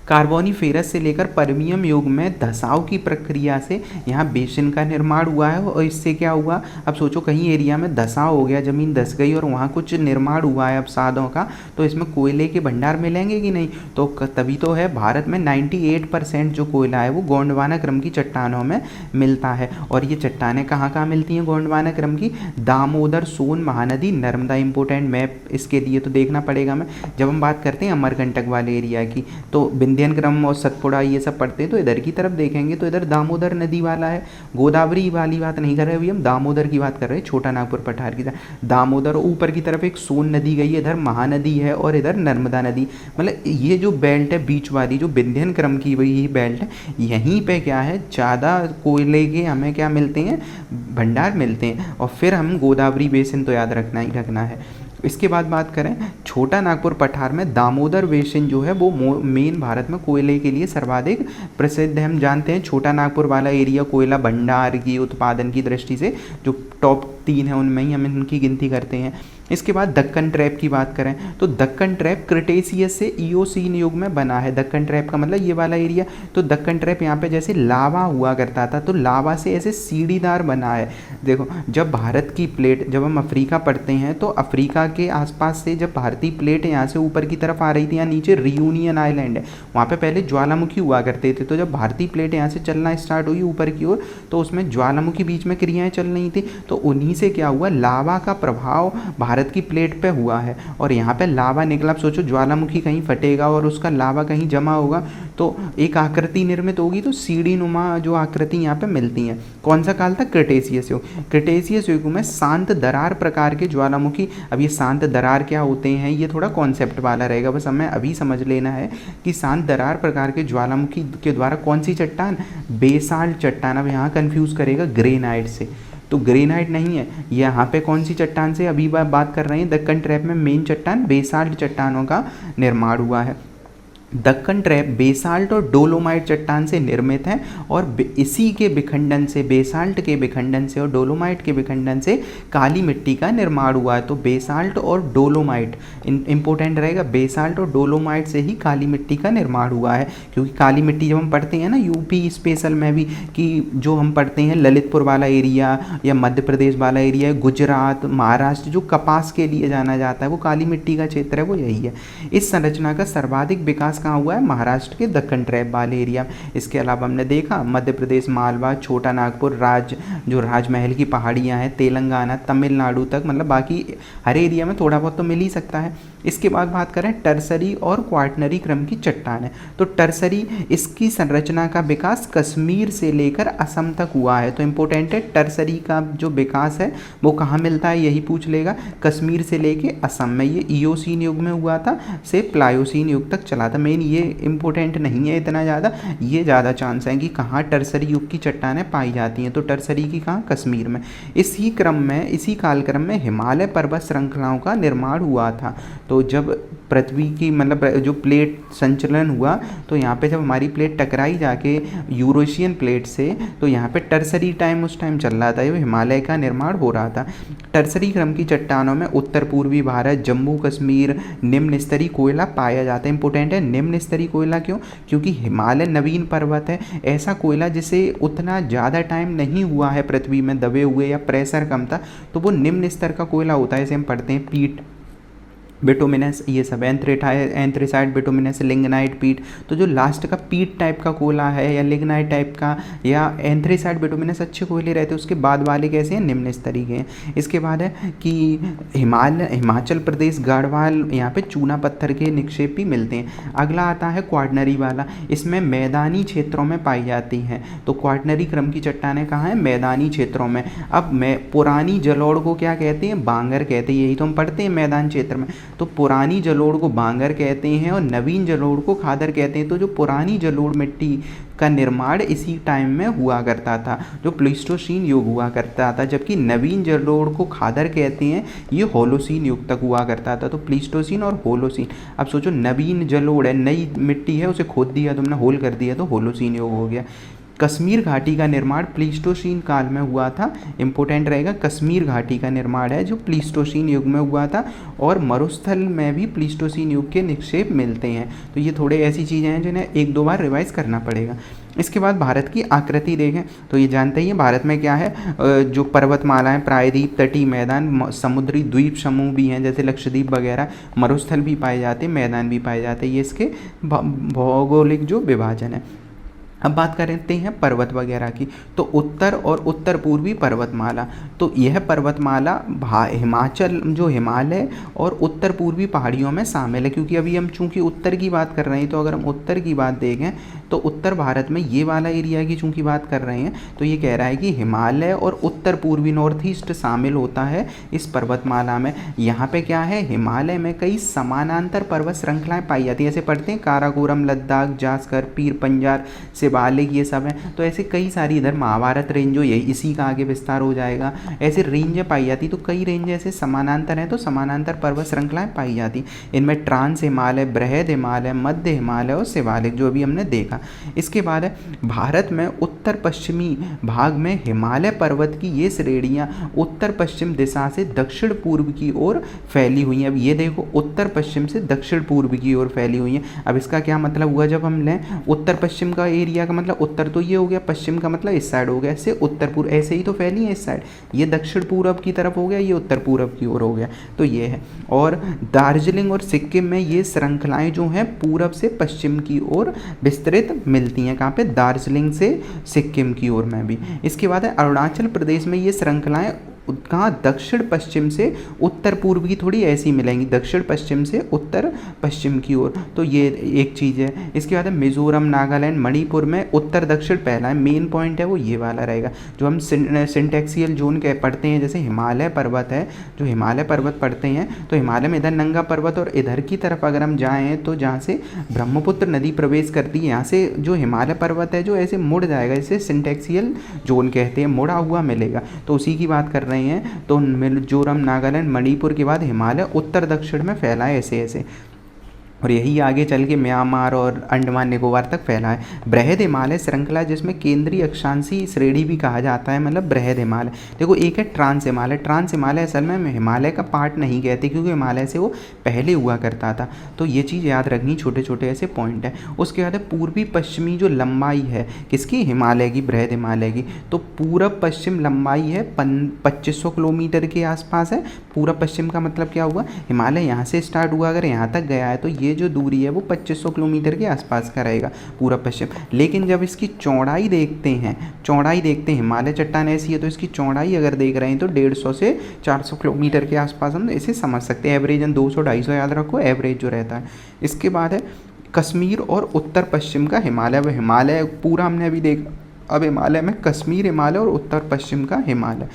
कार्बोनीफेरस से लेकर परमियम युग में धसाव की प्रक्रिया से यहाँ बेसिन का निर्माण हुआ है। और इससे क्या हुआ? अब सोचो, कहीं एरिया में धसाव हो गया, ज़मीन धस गई और वहाँ कुछ निर्माण हुआ है अवसादों का, तो इसमें कोयले के भंडार मिलेंगे कि नहीं? तो तभी तो है भारत में 98% जो कोयला है वो गोंडवाना क्रम की चट्टानों में मिलता है। और ये चट्टानें कहाँ कहाँ मिलती हैं गोंडवाना क्रम की? दामोदर, सोन, महानदी, नर्मदा। इंपोर्टेंट मैप इसके लिए तो देखना पड़ेगा हमें। जब हम बात करते हैं अमरकंटक वाले एरिया की, तो विंध्यन क्रम और सतपुड़ा ये सब पढ़ते हैं, तो इधर की तरफ देखेंगे तो इधर दामोदर नदी वाला है। गोदावरी वाली बात नहीं कर रहे अभी हम, दामोदर की बात कर रहे हैं, छोटा नागपुर पठार की तरफ दामोदर। ऊपर की तरफ एक सोन नदी गई है, इधर महानदी है और इधर नर्मदा नदी। मतलब ये जो बेल्ट है बीच वाली, जो विंध्यन क्रम की वही बेल्ट है, यहीं पे क्या है, ज़्यादा कोयले के हमें क्या मिलते हैं? भंडार मिलते हैं। और फिर हम गोदावरी बेसिन तो याद रखना ही रखना है। इसके बाद बात करें छोटा नागपुर पठार में दामोदर बेसिन जो है वो मेन भारत में कोयले के लिए सर्वाधिक प्रसिद्ध है। हम जानते हैं छोटा नागपुर वाला एरिया कोयला भंडार की उत्पादन की दृष्टि से जो टॉप 3 है उनमें ही हम इनकी गिनती करते हैं। इसके बाद दक्कन ट्रैप की बात करें तो दक्कन ट्रैप क्रिटेशियस से इयोसीन युग में बना है। दक्कन ट्रैप का मतलब ये वाला एरिया, तो दक्कन ट्रैप यहाँ पे जैसे लावा हुआ करता था तो लावा से ऐसे सीढ़ीदार बना है। देखो जब भारत की प्लेट, जब हम अफ्रीका पढ़ते हैं तो अफ्रीका के आसपास से जब भारतीय प्लेट यहाँ से ऊपर की तरफ आ रही थी, यहाँ नीचे रियूनियन आइलैंड है, वहाँ पे पहले ज्वालामुखी हुआ करते थे। तो जब भारतीय प्लेट यहाँ से चलना स्टार्ट हुई ऊपर की ओर तो उसमें ज्वालामुखी बीच में क्रियाएं चल रही थी, तो उन्हीं से क्या हुआ, लावा का प्रभाव भारत की प्लेट पे हुआ है और यहाँ पे लावा निकला। आप सोचो ज्वालामुखी कहीं फटेगा और उसका लावा कहीं जमा होगा तो एक आकृति निर्मित होगी, तो सीढ़ी नुमा जो आकृति यहाँ पे मिलती हैं। कौन सा काल था, क्रिटेशियस युग। क्रिटेशियस युग में शांत दरार प्रकार के ज्वालामुखी, अब ये शांत दरार क्या होते हैं ये थोड़ा कॉन्सेप्ट वाला रहेगा, बस हमें अभी समझ लेना है कि शांत दरार प्रकार के ज्वालामुखी के द्वारा कौन सी चट्टान, बेसाल्ट चट्टान। अब यहाँ कन्फ्यूज़ करेगा ग्रेनाइट से, तो ग्रेनाइट नहीं है, यहाँ पे कौन सी चट्टान से अभी बात कर रहे हैं, दक्कन ट्रैप में मेन चट्टान बेसाल्ट चट्टानों का निर्माण हुआ है। दक्कन ट्रैप बेसाल्ट और डोलोमाइट चट्टान से निर्मित है और इसी के विखंडन से, बेसाल्ट के विखंडन से और डोलोमाइट के विखंडन से काली मिट्टी का निर्माण हुआ है। तो बेसाल्ट और डोलोमाइट इंपॉर्टेंट रहेगा, बेसाल्ट और डोलोमाइट से ही काली मिट्टी का निर्माण हुआ है। क्योंकि काली मिट्टी जब हम पढ़ते हैं ना यूपी स्पेशल में भी, कि जो हम पढ़ते हैं ललितपुर वाला एरिया या मध्य प्रदेश वाला एरिया, गुजरात, महाराष्ट्र, जो कपास के लिए जाना जाता है वो काली मिट्टी का क्षेत्र है, वो यही है। इस संरचना का सर्वाधिक विकास कहाँ हुआ है, महाराष्ट्र के दक्कन ट्रैप वाले एरिया। इसके अलावा हमने देखा मध्य प्रदेश, मालवा, छोटा नागपुर, जो राजमहल की पहाड़ियाँ हैं, तेलंगाना, तमिलनाडु तक, मतलब बाकी हर एरिया में थोड़ा बहुत तो मिल ही सकता है। इसके बाद बात करें टर्सरी और क्वार्टनरी क्रम की चट्टान है, तो टर्सरी इसकी संरचना का विकास कश्मीर से लेकर असम तक हुआ है। तो इंपॉर्टेंट है, टर्सरी का जो विकास है वो कहाँ मिलता है, यही पूछ लेगा, कश्मीर से लेके असम में। ये इयोसीन युग में हुआ था से प्लायोसीन युग तक चला था। मेन ये इंपॉर्टेंट नहीं है इतना ज़्यादा, ये ज़्यादा चांस है कि कहाँ टर्सरी युग की चट्टानें पाई जाती हैं, तो टर्सरी की कहाँ, कश्मीर में। इसी क्रम में, इसी कालक्रम में हिमालय पर्वत श्रृंखलाओं का निर्माण हुआ था। तो जब पृथ्वी की मतलब जो प्लेट संचलन हुआ तो यहाँ पे जब हमारी प्लेट टकराई जाके यूरेशियन प्लेट से, तो यहाँ पे टर्सरी टाइम उस टाइम चल रहा था, ये हिमालय का निर्माण हो रहा था। टर्सरी क्रम की चट्टानों में उत्तर पूर्वी भारत, जम्मू कश्मीर निम्न स्तरीय कोयला पाया जाता है। इंपॉर्टेंट है निम्न स्तरीय कोयला, क्यों, क्योंकि हिमालय नवीन पर्वत है, ऐसा कोयला जिसे उतना ज़्यादा टाइम नहीं हुआ है पृथ्वी में दबे हुए या प्रेशर कम था, तो वो निम्न स्तर का कोयला होता है। जैसे हम पढ़ते हैं पीट, बिटुमिनस, ये सब एंथ्रेसाइट, बिटुमिनस, लिग्नाइट, पीट। तो जो लास्ट का पीट टाइप का कोयला है या लिग्नाइट टाइप का या एंथ्रेसाइट, बिटुमिनस अच्छे कोयले रहते हैं, उसके बाद वाले कैसे हैं, निम्न स्तरीय के हैं। इसके बाद है कि हिमाचल प्रदेश गढ़वाल, यहाँ पे चूना पत्थर के निक्षेप भी मिलते हैं। अगला आता है क्वार्टनरी वाला, इसमें मैदानी क्षेत्रों में पाई जाती हैं। तो क्वार्टनरी क्रम की चट्टानें कहाँ हैं, मैदानी क्षेत्रों में। अब पुरानी जलोढ़ को क्या कहते हैं, बांगर कहते हैं, यही तो हम पढ़ते हैं मैदान क्षेत्र में। तो पुरानी जलोढ़ को बांगर कहते हैं और नवीन जलोढ़ को खादर कहते हैं। तो जो पुरानी जलोढ़ मिट्टी का निर्माण इसी टाइम में हुआ करता था, जो प्लीस्टोसीन युग हुआ करता था, जबकि नवीन जलोढ़ को खादर कहते हैं, ये होलोसीन युग तक हुआ करता था। तो प्लीस्टोसीन और होलोसीन, अब सोचो नवीन जलोढ़ है, नई मिट्टी है, उसे खोद दिया तुमने, होल कर दिया, तो होलोसीन युग हो गया। कश्मीर घाटी का निर्माण प्लीस्टोसीन काल में हुआ था। इंपॉर्टेंट रहेगा, कश्मीर घाटी का निर्माण है जो प्लीस्टोसीन युग में हुआ था, और मरुस्थल में भी प्लीस्टोसीन युग के निक्षेप मिलते हैं। तो ये थोड़े ऐसी चीज़ें हैं जिन्हें एक दो बार रिवाइज करना पड़ेगा। इसके बाद भारत की आकृति देखें तो ये जानते ही हैं भारत में क्या है, जो पर्वतमालाएं, प्रायद्वीप, तटीय मैदान, समुद्री द्वीप समूह भी हैं जैसे लक्षद्वीप वगैरह, मरुस्थल भी पाए जाते हैं, मैदान भी पाए जाते हैं। ये इसके भौगोलिक जो विभाजन है। अब बात करते हैं पर्वत वगैरह की, तो उत्तर और उत्तर पूर्वी पर्वतमाला, तो यह पर्वतमाला हिमाचल, जो हिमालय और उत्तर पूर्वी पहाड़ियों में शामिल है। क्योंकि अभी हम चूंकि उत्तर की बात कर रहे हैं, तो अगर हम उत्तर की बात देखें तो उत्तर भारत में ये वाला एरिया की चूंकि बात कर रहे हैं तो ये कह रहा है कि हिमालय और उत्तर पूर्वी नॉर्थ ईस्ट शामिल होता है इस पर्वतमाला में। यहाँ पे क्या है, हिमालय में कई समानांतर पर्वत श्रृंखलाएं पाई जाती है। ऐसे पढ़ते हैं काराकोरम, लद्दाख, जास्कर, पीर पंजाल, शिवालिक, ये सब है। तो ऐसे कई सारी, इधर महाभारत रेंज जो यही इसी का आगे विस्तार हो जाएगा, ऐसे रेंजें पाई जाती। तो कई रेंज ऐसे समानांतर हैं, तो समानांतर पर्वत श्रृंखलाएं पाई जाती। इनमें ट्रांस हिमालय, बृहद हिमालय, मध्य हिमालय और शिवालिक जो अभी हमने देखा। इसके बाद है भारत में उत्तर पश्चिमी भाग में हिमालय पर्वत की ये श्रेणियाँ उत्तर पश्चिम दिशा से दक्षिण पूर्व की ओर फैली हुई हैं। अब ये देखो, उत्तर पश्चिम से दक्षिण पूर्व की ओर फैली हुई हैं। अब इसका क्या मतलब हुआ, जब हम लें उत्तर पश्चिम का एरिया का मतलब उत्तर तो ये हो गया, पश्चिम का मतलब इस साइड हो गया, इससे उत्तर पूर्व ऐसे ही तो फैली है इस साइड। ये दक्षिण पूर्व की तरफ हो गया, ये उत्तर पूर्व की ओर हो गया, तो ये है। और दार्जिलिंग और सिक्किम में ये श्रृंखलाएं जो हैं पूर्व से पश्चिम की ओर विस्तृत मिलती हैं। कहाँ पे, दार्जिलिंग से सिक्किम की ओर में भी। इसके बाद है अरुणाचल प्रदेश में ये श्रृंखलाएं कहाँ, दक्षिण पश्चिम से उत्तर पूर्व की थोड़ी ऐसी मिलेंगी, दक्षिण पश्चिम से उत्तर पश्चिम की ओर। तो ये एक चीज़ है। इसके बाद है मिजोरम, नागालैंड, मणिपुर में उत्तर दक्षिण पहला है। मेन पॉइंट है वो ये वाला रहेगा। जो हम सिंटेक्सियल जोन के पढ़ते हैं, जैसे हिमालय पर्वत है, जो हिमालय पर्वत पढ़ते हैं तो हिमालय में इधर नंगा पर्वत और इधर की तरफ अगर हम जाएँ तो जहाँ से ब्रह्मपुत्र नदी प्रवेश करती है, यहाँ से जो हिमालय पर्वत है जो ऐसे मुड़ जाएगा, इसे सिंटेक्सियल जोन कहते हैं, मुड़ा हुआ मिलेगा। तो उसी की बात कर रहे हैं। तो मिजोरम, नागालैंड, मणिपुर के बाद हिमालय उत्तर दक्षिण में फैला है ऐसे ऐसे, और यही आगे चल के म्यांमार और अंडमान निकोबार तक फैला है। बृहद हिमालय श्रृंखला जिसमें केंद्रीय अक्षांशीय श्रेणी भी कहा जाता है, मतलब बृहद हिमालय। देखो एक है ट्रांस हिमालय। ट्रांस हिमालय असल में हिमालय का पार्ट नहीं कहते क्योंकि हिमालय से वो पहले हुआ करता था। तो ये चीज़ याद रखनी, छोटे छोटे ऐसे पॉइंट है। उसके बाद है पूर्वी पश्चिमी जो लंबाई है किसकी, हिमालय की, बृहद हिमालय की। तो पूरब पश्चिम लंबाई है 2500 किलोमीटर के आसपास है। पूरब पश्चिम का मतलब क्या हुआ, हिमालय यहाँ से स्टार्ट हुआ अगर यहाँ तक गया है तो ये जो दूरी है वो 2500 किलोमीटर के आसपास का रहेगा पूरा पश्चिम। लेकिन जब इसकी चौड़ाई देखते हैं, हिमालय चट्टान ऐसी है तो इसकी चौड़ाई अगर देख रहे हैं तो 150 से 400 किलोमीटर के आसपास हम इसे समझ सकते हैं। एवरेज 200-250 याद रखो एवरेज जो रहता है। इसके बाद है कश्मीर और उत्तर पश्चिम का हिमालय। वह हिमालय पूरा हमने अभी देखा, अब हिमालय में कश्मीर हिमालय और उत्तर पश्चिम का हिमालय।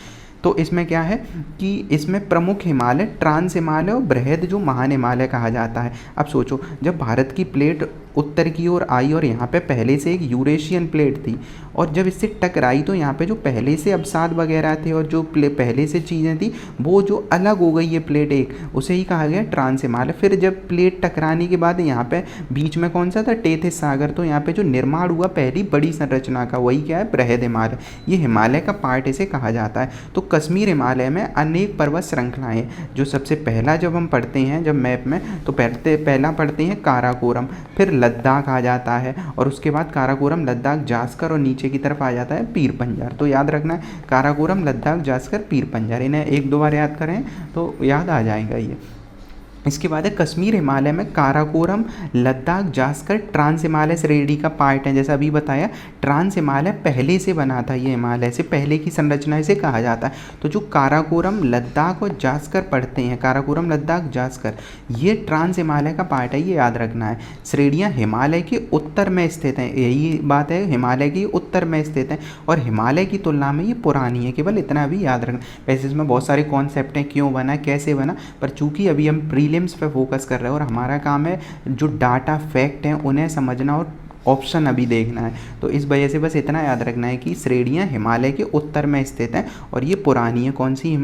तो इसमें क्या है कि इसमें प्रमुख हिमालय ट्रांस हिमालय और बृहद जो महान हिमालय कहा जाता है। अब सोचो, जब भारत की प्लेट उत्तर की ओर आई और यहाँ पे पहले से एक यूरेशियन प्लेट थी और जब इससे टकराई तो यहाँ पे जो पहले से अवसाद वगैरह थे और जो पहले से चीज़ें थी वो जो अलग हो गई है प्लेट एक, उसे ही कहा गया ट्रांस हिमालय। फिर जब प्लेट टकराने के बाद यहाँ पे बीच में कौन सा था, टेथिस सागर, तो यहाँ पे जो निर्माण हुआ पहली बड़ी संरचना का वही क्या है, बृहद हिमालय। ये हिमालय का पार्ट इसे कहा जाता है। तो कश्मीर हिमालय में अनेक पर्वत श्रृंखलाएँ, जो सबसे पहला जब हम पढ़ते हैं जब मैप में तो पहला पढ़ते हैं काराकोरम, फिर लद्दाख आ जाता है और उसके बाद काराकोरम, लद्दाख, जास्कर और नीचे की तरफ आ जाता है पीर पंजाल। तो याद रखना है काराकोरम, लद्दाख, जास्कर, पीर पंजाल, इन्हें 1-2 बार याद करें तो याद आ जाएगा ये। इसके बाद है कश्मीर हिमालय में काराकोरम, लद्दाख, जास्कर ट्रांस हिमालय श्रेणी का पार्ट है। जैसा अभी बताया ट्रांस हिमालय पहले से बना था, ये हिमालय से पहले की संरचना इसे कहा जाता है। तो जो काराकोरम, लद्दाख और जास्कर पढ़ते हैं, काराकोरम, लद्दाख, जास्कर, ये ट्रांस हिमालय का पार्ट है, ये याद रखना है। श्रेणियाँ हिमालय के उत्तर में स्थित हैं, यही बात है, हिमालय की उत्तर में स्थित हैं और हिमालय की तुलना में ये पुरानी है, केवल इतना भी याद रखना। वैसे इसमें बहुत सारे कॉन्सेप्ट हैं, क्यों बना, कैसे बना, पर चूंकि अभी हम प्रीलिम्स पे फोकस कर रहे हैं और हमारा काम है जो डाटा फैक्ट हैं उन्हें समझना और ऑप्शन अभी देखना है, तो इस वजह से बस इतना याद रखना है कि श्रेणियाँ हिमालय के उत्तर में स्थित हैं और ये पुरानी है। कौन सी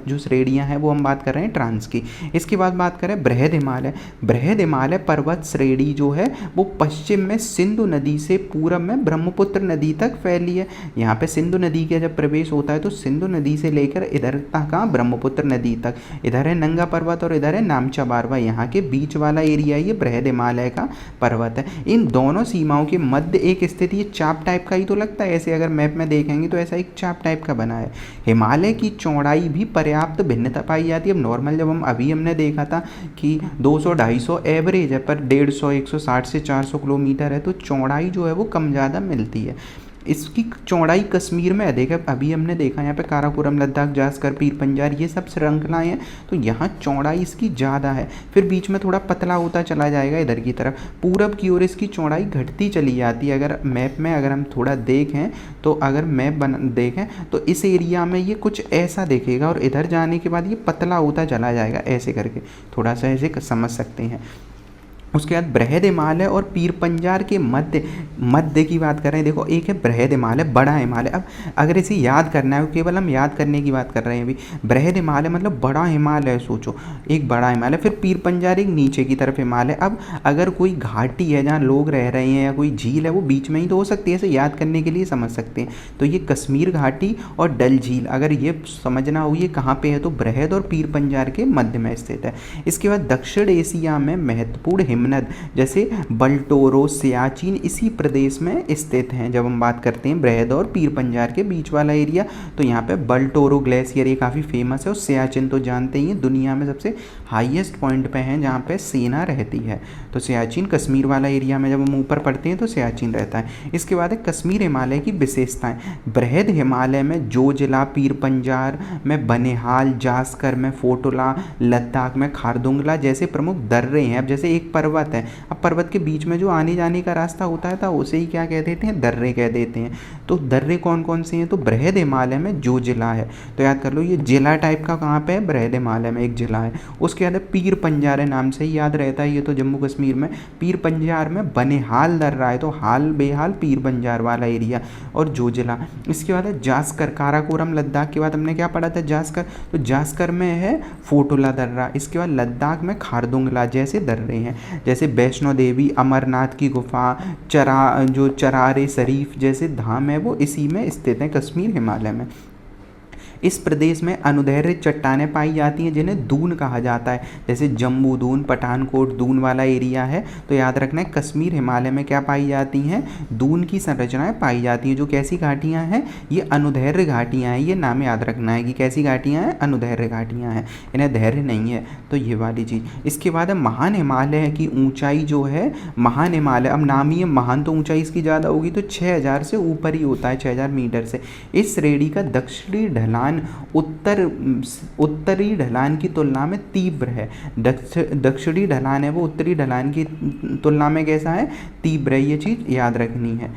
जो श्रेणियाँ हैं वो हम बात कर रहे हैं ट्रांस की। इसके बाद बात करें बृहद हिमालय। बृहद हिमालय पर्वत श्रेणी जो है वो पश्चिम में सिंधु नदी से पूरब में ब्रह्मपुत्र नदी तक फैली है। यहाँ पे सिंधु नदी का जब प्रवेश होता है तो सिंधु नदी से लेकर इधर तक कहाँ, ब्रह्मपुत्र नदी तक, इधर है नंगा पर्वत और इधर है नामचा बारवा, यहाँ के बीच वाला एरिया ये बृहद हिमालय का पर्वत है। इन दोनों सीमाओं के मध्य एक स्थित ये चाप टाइप का ही तो लगता है, ऐसे अगर मैप में देखेंगे तो ऐसा एक चाप टाइप का बना है। हिमालय की चौड़ाई भी पर्याप्त भिन्नता पाई जाती है। अब नॉर्मल जब हमने देखा था कि 200-250 एवरेज है, पर 150, 160 से 400 किलोमीटर है, तो चौड़ाई जो है वो कम ज़्यादा मिलती है। इसकी चौड़ाई कश्मीर में अधिक है। अभी हमने देखा यहाँ पे काराकोरम, लद्दाख, जास्कर, पीर पंजाल ये सब श्रृंखलाएँ हैं, तो यहाँ चौड़ाई इसकी ज़्यादा है। फिर बीच में थोड़ा पतला होता चला जाएगा इधर की तरफ, पूरब की ओर इसकी चौड़ाई घटती चली जाती है। अगर मैप में अगर हम थोड़ा देखें तो अगर मैप देखें तो इस एरिया में ये कुछ ऐसा देखेगा और इधर जाने के बाद ये पतला होता चला जाएगा, ऐसे करके थोड़ा सा ऐसे समझ सकते हैं। उसके बाद बृहद हिमालय और पीर पंजाल के मध्य की बात करें, देखो एक है बृहद हिमालय, बड़ा हिमालय। अब अगर इसे याद करना है, केवल हम याद करने की बात कर रहे हैं अभी। बृहद हिमालय मतलब बड़ा हिमालय, सोचो एक बड़ा हिमालय। फिर पीर पंजाल एक नीचे की तरफ हिमालय। अब अगर कोई घाटी है जहाँ लोग रह रहे हैं या कोई झील है, वो बीच में ही तो हो सकती है, ऐसे याद करने के लिए समझ सकते हैं। तो ये कश्मीर घाटी और डल झील, अगर ये समझना हो ये कहाँ पे है, तो बृहद और पीर पंजाल के मध्य में स्थित है। इसके बाद दक्षिण एशिया में महत्वपूर्ण हिमनद जैसे बल्टोरो, सियाचिन इसी प्रदेश में स्थित हैं। जब हम बात करते हैं बृहद और पीर पंजाल के बीच वाला एरिया, तो यहाँ पे बल्टोरो ग्लेशियर ये काफ़ी फेमस है, और सियाचिन तो जानते ही हैं दुनिया में सबसे हाईएस्ट पॉइंट पे हैं जहाँ पे सेना रहती है। तो सियाचिन कश्मीर वाला एरिया में जब हम ऊपर पढ़ते हैं तो सियाचिन रहता है। इसके बाद है कश्मीर हिमालय की विशेषताएं। बृहद हिमालय में जोजिला, पीर पंजाल में बनिहाल, जास्कर में फोटोला, लद्दाख में खारदुंगला जैसे प्रमुख दर्रे हैं। अब जैसे एक पर्वत है, अब पर्वत के बीच में जो आने जाने का रास्ता होता है, तो उसे ही क्या कह देते हैं, दर्रे कह देते हैं। तो दर्रे कौन कौन से हैं, तो बृहद हिमालय में जो जिला है, तो याद कर लो ये जिला टाइप का कहाँ पे है, बृहद हिमालय में एक जिला है। उसके बाद पीर पंजाल है, नाम से ही याद रहता है, ये तो जम्मू कश्मीर में। पीर पंजाल में बनिहाल दर्रा है, तो हाल बेहाल पीर पंजाल वाला एरिया और जो जिला। इसके बाद है जास्कर, काराकोरम लद्दाख के बाद हमने क्या पढ़ा था, जास्कर, तो जास्कर में है फोटोला दर्रा। इसके बाद लद्दाख में खारदुंगला जैसे दर्रे हैं, जैसे वैष्णो देवी, अमरनाथ की गुफा, चरारे शरीफ जैसे धाम है वो इसी में स्थित है, कश्मीर हिमालय में। इस प्रदेश में अनुदैर्घ्य चट्टानें पाई जाती हैं जिन्हें दून कहा जाता है, जैसे जम्मू दून, पठानकोट दून वाला एरिया है। तो याद रखना है कश्मीर हिमालय में क्या पाई जाती हैं, दून की संरचनाएं पाई जाती हैं। जो कैसी घाटियां हैं, ये अनुदैर्घ्य घाटियां हैं, ये नाम याद रखना है कि कैसी घाटियां हैं, अनुदैर्घ्य घाटियां हैं, इन्हें धैर्य नहीं है, तो ये वाली चीज़। इसके बाद है महान हिमालय की ऊंचाई जो है, महान हिमालय, अब नाम ही है महान, तो ऊंचाई इसकी ज़्यादा होगी, तो 6000 से ऊपर ही होता है, 6000 मीटर से। इस श्रेणी का दक्षिणी ढलान उत्तरी ढलान की तुलना में तीव्र है। दक्षिणी ढलान है वो उत्तरी ढलान की तुलना में कैसा है, तीव्र है, ये चीज़ याद रखनी है।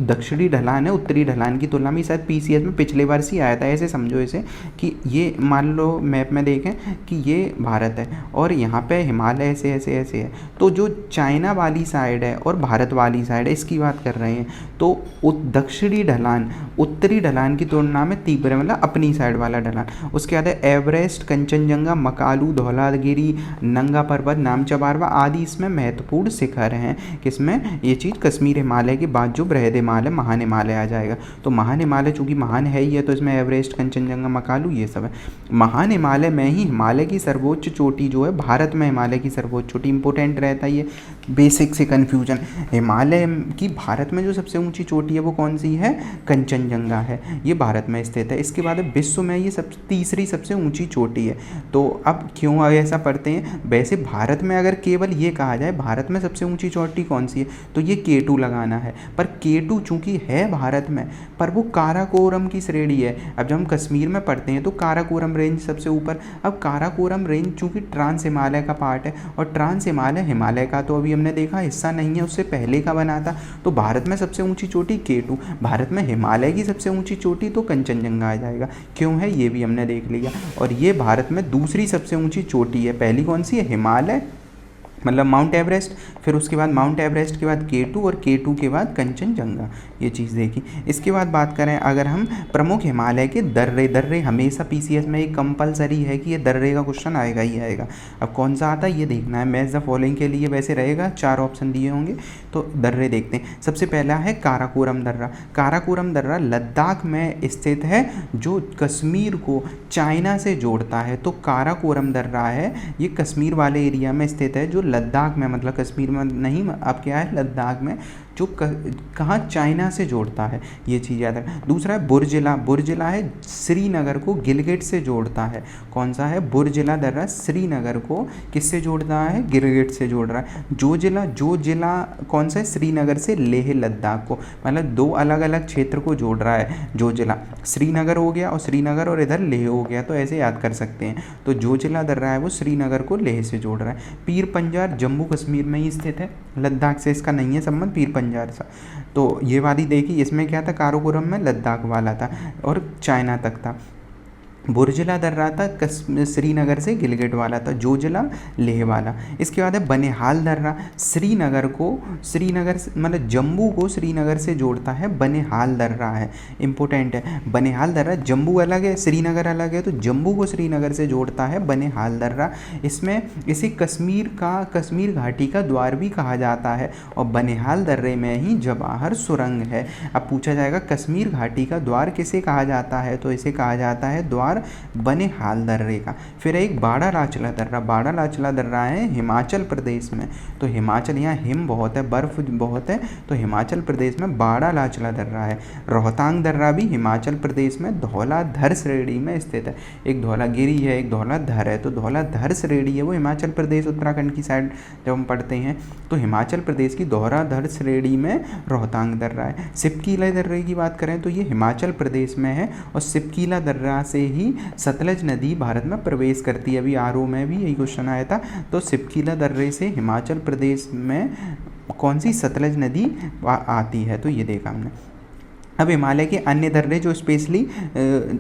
दक्षिणी ढलान है उत्तरी ढलान की तुलना में, शायद पीसीएस में पिछले वर्ष ही आया था। ऐसे समझो इसे कि ये मान लो मैप में देखें कि ये भारत है और यहाँ पे हिमालय ऐसे ऐसे ऐसे है, तो जो चाइना वाली साइड है और भारत वाली साइड है इसकी बात कर रहे हैं, तो दक्षिणी ढलान उत्तरी ढलान की तुलना में तीव्र है, मतलब अपनी साइड वाला ढलान। उसके बाद है एवरेस्ट, कंचनजंगा, मकालू, धौलागिरी, नंगा पर्वत, नामचा बारवा आदि इसमें महत्वपूर्ण शिखर हैं। किसमें, ये चीज़ कश्मीर हिमालय के बाद जो बृहद हिमालय, महान हिमालय आ जाएगा। तो महान हिमालय चूंकि महान है ही है, तो इसमें एवरेस्ट, कंचनजंगा, मकालू ये सब है। महान हिमालय में ही हिमालय की सर्वोच्च चोटी जो है, भारत में हिमालय की सर्वोच्च चोटी, इंपॉर्टेंट रहता है ये, बेसिक से कन्फ्यूजन। हिमालय की भारत में जो सबसे ऊंची चोटी है वो कौन सी है, कंचनजंगा है, ये भारत में स्थित है। इसके बाद विश्व में ये तीसरी सबसे ऊंची चोटी है। तो अब क्यों ऐसा पढ़ते हैं, वैसे भारत में अगर केवल ये कहा जाए भारत में सबसे ऊंची चोटी कौन सी है, तो ये K2 लगाना है। पर K2 चूंकि है भारत में, पर वो काराकोरम की श्रेणी है। अब जब हम कश्मीर में पढ़ते हैं तो काराकोरम रेंज सबसे ऊपर। अब काराकोरम रेंज चूंकि ट्रांस हिमालय का पार्ट है, और ट्रांस हिमालय हिमालय का तो अभी हमने देखा हिस्सा नहीं है, उससे पहले का बना था। तो भारत में सबसे ऊंची चोटी K2, भारत में हिमालय की सबसे ऊंची चोटी तो कंचनजंगा आ जाएगा। क्यों है ये भी हमने देख लिया। और ये भारत में दूसरी सबसे ऊंची चोटी है, पहली कौन सी है, हिमालय मतलब माउंट एवरेस्ट, फिर उसके बाद माउंट एवरेस्ट के बाद K2 और K2 के बाद कंचनजंगा, ये चीज़ देखी। इसके बाद बात करें अगर हम प्रमुख हिमालय के दर्रे हमेशा पीसीएस में एक कंपलसरी है कि ये दर्रे का क्वेश्चन आएगा ही आएगा। अब कौन सा आता है ये देखना है। मैच द फॉलोइंग के लिए वैसे रहेगा, 4 ऑप्शन दिए होंगे, तो दर्रे देखते हैं। सबसे पहला है काराकोरम दर्रा। काराकोरम दर्रा लद्दाख में स्थित है, जो कश्मीर को चाइना से जोड़ता है। तो काराकोरम दर्रा है, ये कश्मीर वाले एरिया में स्थित है, जो लद्दाख में, मतलब कश्मीर में नहीं, अब क्या है लद्दाख में, जो कहाँ चाइना से जोड़ता है, ये चीज़ याद रखना। दूसरा है बुर्जिला, बुर्जिला है श्रीनगर को गिलगित से जोड़ता है। कौन सा है? बुर्जिला दर्रा श्रीनगर को किससे जोड़ता है? गिलगित से जोड़ रहा है। जो जिला कौन सा है? श्रीनगर से लेह लद्दाख को, मतलब दो अलग अलग क्षेत्र को जोड़ रहा है। जो जिला श्रीनगर हो गया और श्रीनगर और इधर लेह हो गया, तो ऐसे याद कर सकते हैं। तो जो जिला दर्रा है वो श्रीनगर को लेह से जोड़ रहा है। पीर पंजाल जम्मू कश्मीर में ही स्थित है, लद्दाख से इसका नहीं है संबंध, पीर पंजाल सा। तो ये वाली देखी, इसमें क्या था? काराकोरम में लद्दाख वाला था और चाइना तक था। बुर्जिला दर्रा था श्रीनगर से गिलगित वाला था। जोजिला लेह वाला। इसके बाद है बनिहाल दर्रा, श्रीनगर मतलब जम्मू को श्रीनगर से जोड़ता है, बनिहाल दर्रा है, इंपॉर्टेंट है। बनिहाल दर्रा, जम्मू अलग है श्रीनगर अलग है, तो जम्मू को श्रीनगर से जोड़ता है बनिहाल दर्रा। इसमें इसे कश्मीर घाटी का द्वार भी कहा जाता है और बनिहाल दर्रे में ही जवाहर सुरंग है। अब पूछा जाएगा कश्मीर घाटी का द्वार किसे कहा जाता है, तो इसे कहा जाता है द्वार बनिहाल दर्रे का। फिर एक बाड़ा लाचला दर्रा, बाड़ा लाचला दर्रा है हिमाचल प्रदेश में। तो हिमाचल, यहाँ हिम बहुत है, बर्फ बहुत है, तो हिमाचल प्रदेश में बाड़ा लाचला दर्रा है। रोहतांग दर्रा भी हिमाचल प्रदेश में धौलाधर श्रेणी में स्थित है। एक धौलागिरी है, एक धौलाधर है, तो धौलाधर श्रेणी है वो हिमाचल प्रदेश उत्तराखंड की साइड जब हम पढ़ते हैं, तो हिमाचल प्रदेश की धौलाधर श्रेणी में रोहतांग दर्रा है। सिपकीला दर्रे की बात करें तो ये हिमाचल प्रदेश में है और सिपकीला दर्रा से ही सतलज नदी भारत में प्रवेश करती है। अभी आरओ में भी यही क्वेश्चन आया था। तो सिपकीला दर्रे से हिमाचल प्रदेश में कौन सी सतलज नदी आती है, तो ये देखा हमने। अब हिमालय के अन्य दर्रे जो स्पेशली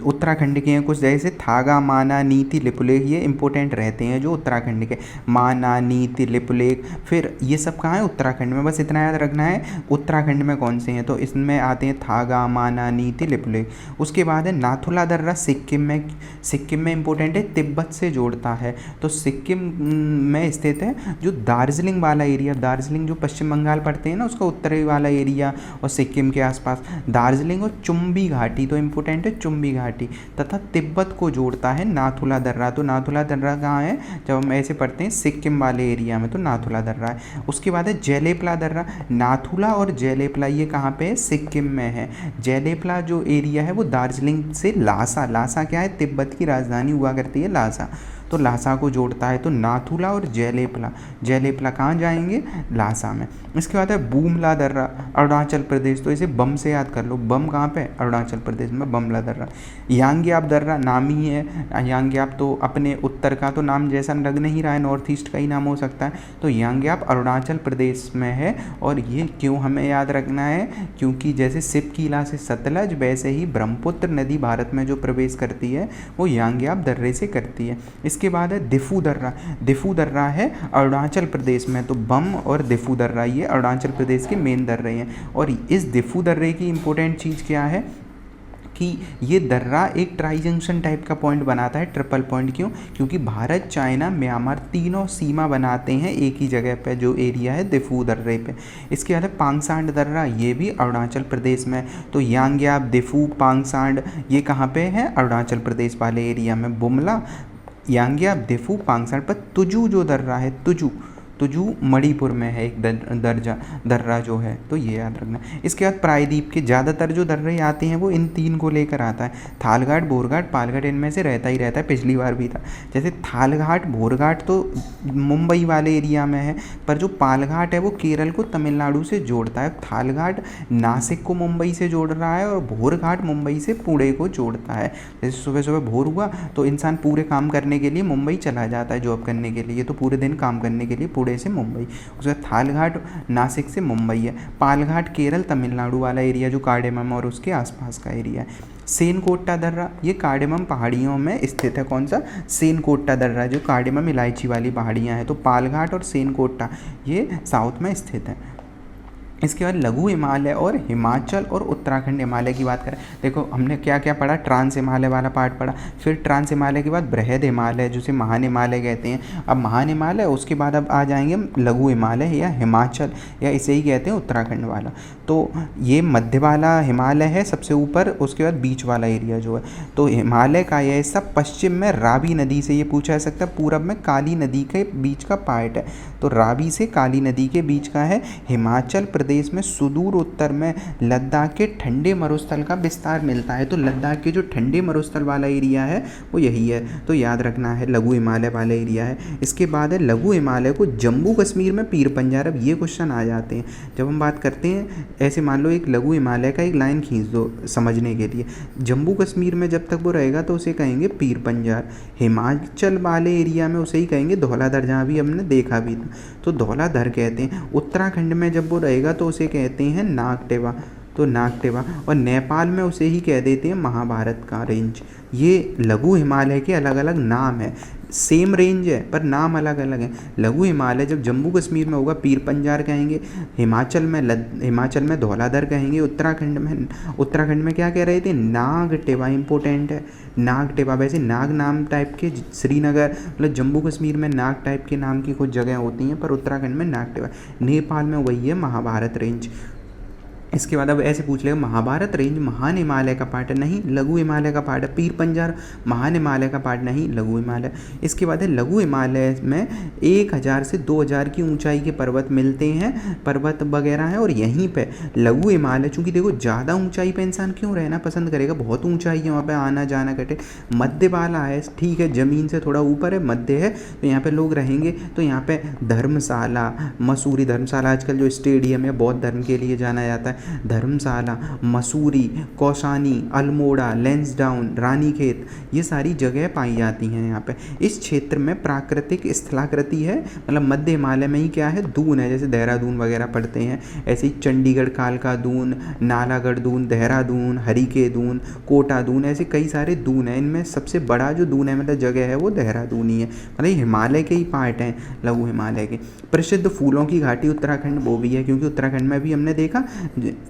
उत्तराखंड के हैं, कुछ जैसे थागा, माना, नीति, लिपुलेख, ये इंपॉर्टेंट रहते हैं जो उत्तराखंड के। माना, नीति, लिपुलेख, फिर ये सब कहाँ है? उत्तराखंड में। बस इतना याद रखना है उत्तराखंड में कौन से हैं, तो इसमें आते हैं थागा, माना, नीति, लिपुलेख। उसके बाद है नाथुला दर्रा सिक्किम में इंपॉर्टेंट है, तिब्बत से जोड़ता है। तो सिक्किम में स्थित है। जो दार्जिलिंग वाला एरिया, दार्जिलिंग जो पश्चिम बंगाल पड़ते हैं ना, उसका उत्तरी वाला एरिया और सिक्किम के आसपास दार्जिलिंग और चुंबी घाटी, तो इंपॉर्टेंट है चुंबी घाटी, तथा तिब्बत को जोड़ता है नाथुला दर्रा। तो नाथुला दर्रा कहाँ है? जब हम ऐसे पढ़ते हैं सिक्किम वाले एरिया में, तो नाथुला दर्रा है। उसके बाद है जैलेपला दर्रा। नाथुला और जैलेपला ये कहाँ पे है? सिक्किम में है। जैलेपला जो एरिया है वो दार्जिलिंग से लासा क्या है? तिब्बत की राजधानी हुआ करती है लासा, तो लासा को जोड़ता है। तो नाथुला और जैलेपला कहाँ जाएंगे? लासा में। इसके बाद है बूमला दर्रा, अरुणाचल प्रदेश, तो इसे बम से याद कर लो। बम कहाँ पे? अरुणाचल प्रदेश में, बमला दर्रा। यांग्याप दर्रा नाम ही है, यांग्याप तो अपने उत्तर का तो नाम जैसा लग नहीं रहा है, नॉर्थ ईस्ट का ही नाम हो सकता है। तो यांग्याप अरुणाचल प्रदेश में है। और ये क्यों हमें याद रखना है? क्योंकि जैसे सिपकीला से सतलज, वैसे ही ब्रह्मपुत्र नदी भारत में जो प्रवेश करती है वो यांग्याप दर्रे से करती है। इसके बाद है दिफू दर्रा है अरुणाचल प्रदेश में। तो बम और दिफू दर्रा ये अरुणाचल प्रदेश के मेन दर्रे हैं। और इस दिफू दर्रे की इंपॉर्टेंट चीज़ क्या है कि ये दर्रा एक ट्राई जंक्शन टाइप का पॉइंट बनाता है, ट्रिपल पॉइंट। क्यों? क्योंकि भारत, चाइना, म्यांमार तीनों सीमा बनाते हैं एक ही जगह पे, जो एरिया है दिफू दर्रे पे। इसके बाद है पांगसांड दर्रा, ये भी अरुणाचल प्रदेश में। तो यांग्याप, दिफू, पांगसांड ये कहाँ पे है? अरुणाचल प्रदेश वाले एरिया में। बुमला, यांग्याप, दिफू, पांगसांड पर तुजू जो दर्रा है, तुजू मणिपुर में है एक दर्रा जो है, तो ये याद रखना। इसके बाद प्रायद्वीप के ज़्यादातर जो दर्रे आते हैं वो इन तीन को लेकर आता है। थालघाट, बोरघाट, पालघाट, इनमें से रहता ही रहता है, पिछली बार भी था। जैसे थालघाट, बोरघाट तो मुंबई वाले एरिया में है, पर जो पालघाट है वो केरल को तमिलनाडु से जोड़ता है। थालघाट नासिक को मुंबई से जोड़ रहा है और भोरघाट मुंबई से पुणे को जोड़ता है। जैसे सुबह सुबह भोर हुआ तो इंसान पूरे काम करने के लिए मुंबई चला जाता है, जॉब करने के लिए, तो पूरे दिन काम करने के लिए से मुंबई। उसके बाद थालघाट नासिक से मुंबई है। पालघाट केरल तमिलनाडु वाला एरिया जो कार्डेमम और उसके आसपास का एरिया है। सेनकोट्टा दर्रा ये कार्डेमम पहाड़ियों में स्थित है। कौन सा? सेनकोट्टा दर्रा, जो कार्डेमम इलायची वाली पहाड़ियाँ हैं। तो पालघाट और सेनकोट्टा ये साउथ में स्थित है। इसके बाद लघु हिमालय और हिमाचल और उत्तराखंड हिमालय की बात करें, देखो हमने क्या क्या पढ़ा? ट्रांस हिमालय वाला पार्ट पढ़ा, फिर ट्रांस हिमालय के बाद बृहद हिमालय जिसे महान हिमालय कहते हैं। अब महान हिमालय, उसके बाद अब आ जाएंगे हम लघु हिमालय या हिमाचल, या इसे ही कहते हैं उत्तराखंड वाला। तो ये मध्य वाला हिमालय है सबसे ऊपर, उसके बाद बीच वाला एरिया जो है। तो हिमालय का यह सब पश्चिम में रावी नदी से, ये पूछा जा सकता है, पूरब में काली नदी के बीच का पार्ट है। तो रावी से काली नदी के बीच का है। हिमाचल प्रदेश प्रदेश में सुदूर उत्तर में लद्दाख के ठंडे मरुस्थल का विस्तार मिलता है। तो लद्दाख के जो ठंडे मरुस्थल वाला एरिया है वो यही है, तो याद रखना है लघु हिमालय वाला एरिया है। इसके बाद है लघु हिमालय को जम्मू कश्मीर में पीर पंजाल। अब ये क्वेश्चन आ जाते हैं जब हम बात करते हैं, ऐसे मान लो एक लघु हिमालय का एक लाइन खींच दो समझने के लिए, जम्मू कश्मीर में जब तक वो रहेगा तो उसे कहेंगे पीर पंजाल, हिमाचल वाले एरिया में उसे ही कहेंगे धौलाधर, जहाँ भी हमने देखा भी था तो धौलाधर कहते हैं। उत्तराखंड में जब वो रहेगा तो उसे कहते हैं नागटेवा, तो नागटेवा, और नेपाल में उसे ही कह देते हैं महाभारत का रेंज। ये लघु हिमालय के अलग अलग नाम है, सेम रेंज है पर नाम अलग अलग है। लघु हिमालय जब जम्मू कश्मीर में होगा पीर पंजाल कहेंगे, हिमाचल में धौलाधर कहेंगे, उत्तराखंड में क्या कह रहे थे, नागटेवा। इंपॉर्टेंट है नागटेवा। वैसे नाग नाम टाइप के श्रीनगर मतलब जम्मू कश्मीर में नाग टाइप के नाम की कुछ जगह होती हैं, पर उत्तराखंड में नागटेवा। नेपाल में वही है महाभारत रेंज। इसके बाद अब ऐसे पूछ लेगा महाभारत रेंज महान हिमालय का पार्ट है, नहीं लघु हिमालय का पार्ट है। पीर पंजाल महान हिमालय का पार्ट नहीं, लघु हिमालय। इसके बाद है लघु हिमालय में 1000 से 2000 की ऊंचाई के पर्वत मिलते हैं, पर्वत वगैरह है। और यहीं पे लघु हिमालय, चूँकि देखो ज़्यादा ऊंचाई पे इंसान क्यों रहना पसंद करेगा, बहुत ऊंचाई है वहाँ पे आना जाना कटे। मध्य वाला है, ठीक है, ज़मीन से थोड़ा ऊपर है, मध्य है, तो यहाँ पे लोग रहेंगे। तो यहाँ पे धर्मशाला, मसूरी धर्मशाला आजकल जो स्टेडियम है बौद्ध धर्म के लिए जाना जाता है, धर्मशाला, मसूरी, कौसानी, अल्मोड़ा, लैंसडाउन, रानीखेत, ये सारी जगह पाई जाती हैं यहाँ पे। इस क्षेत्र में प्राकृतिक स्थलाकृति है, मतलब मध्य हिमालय में ही क्या है, दून है, जैसे देहरादून वगैरह पढ़ते हैं ऐसे ही चंडीगढ़ कालका दून, नालागढ़ दून, देहरादून, हरिके दून, कोटा दून, ऐसे कई सारे दून हैं। इनमें सबसे बड़ा जो दून है मतलब जगह है वो देहरादून ही है, मतलब हिमालय के ही पार्ट हैं लघु हिमालय के। प्रसिद्ध फूलों की घाटी उत्तराखंड वो भी है, क्योंकि उत्तराखंड में भी हमने देखा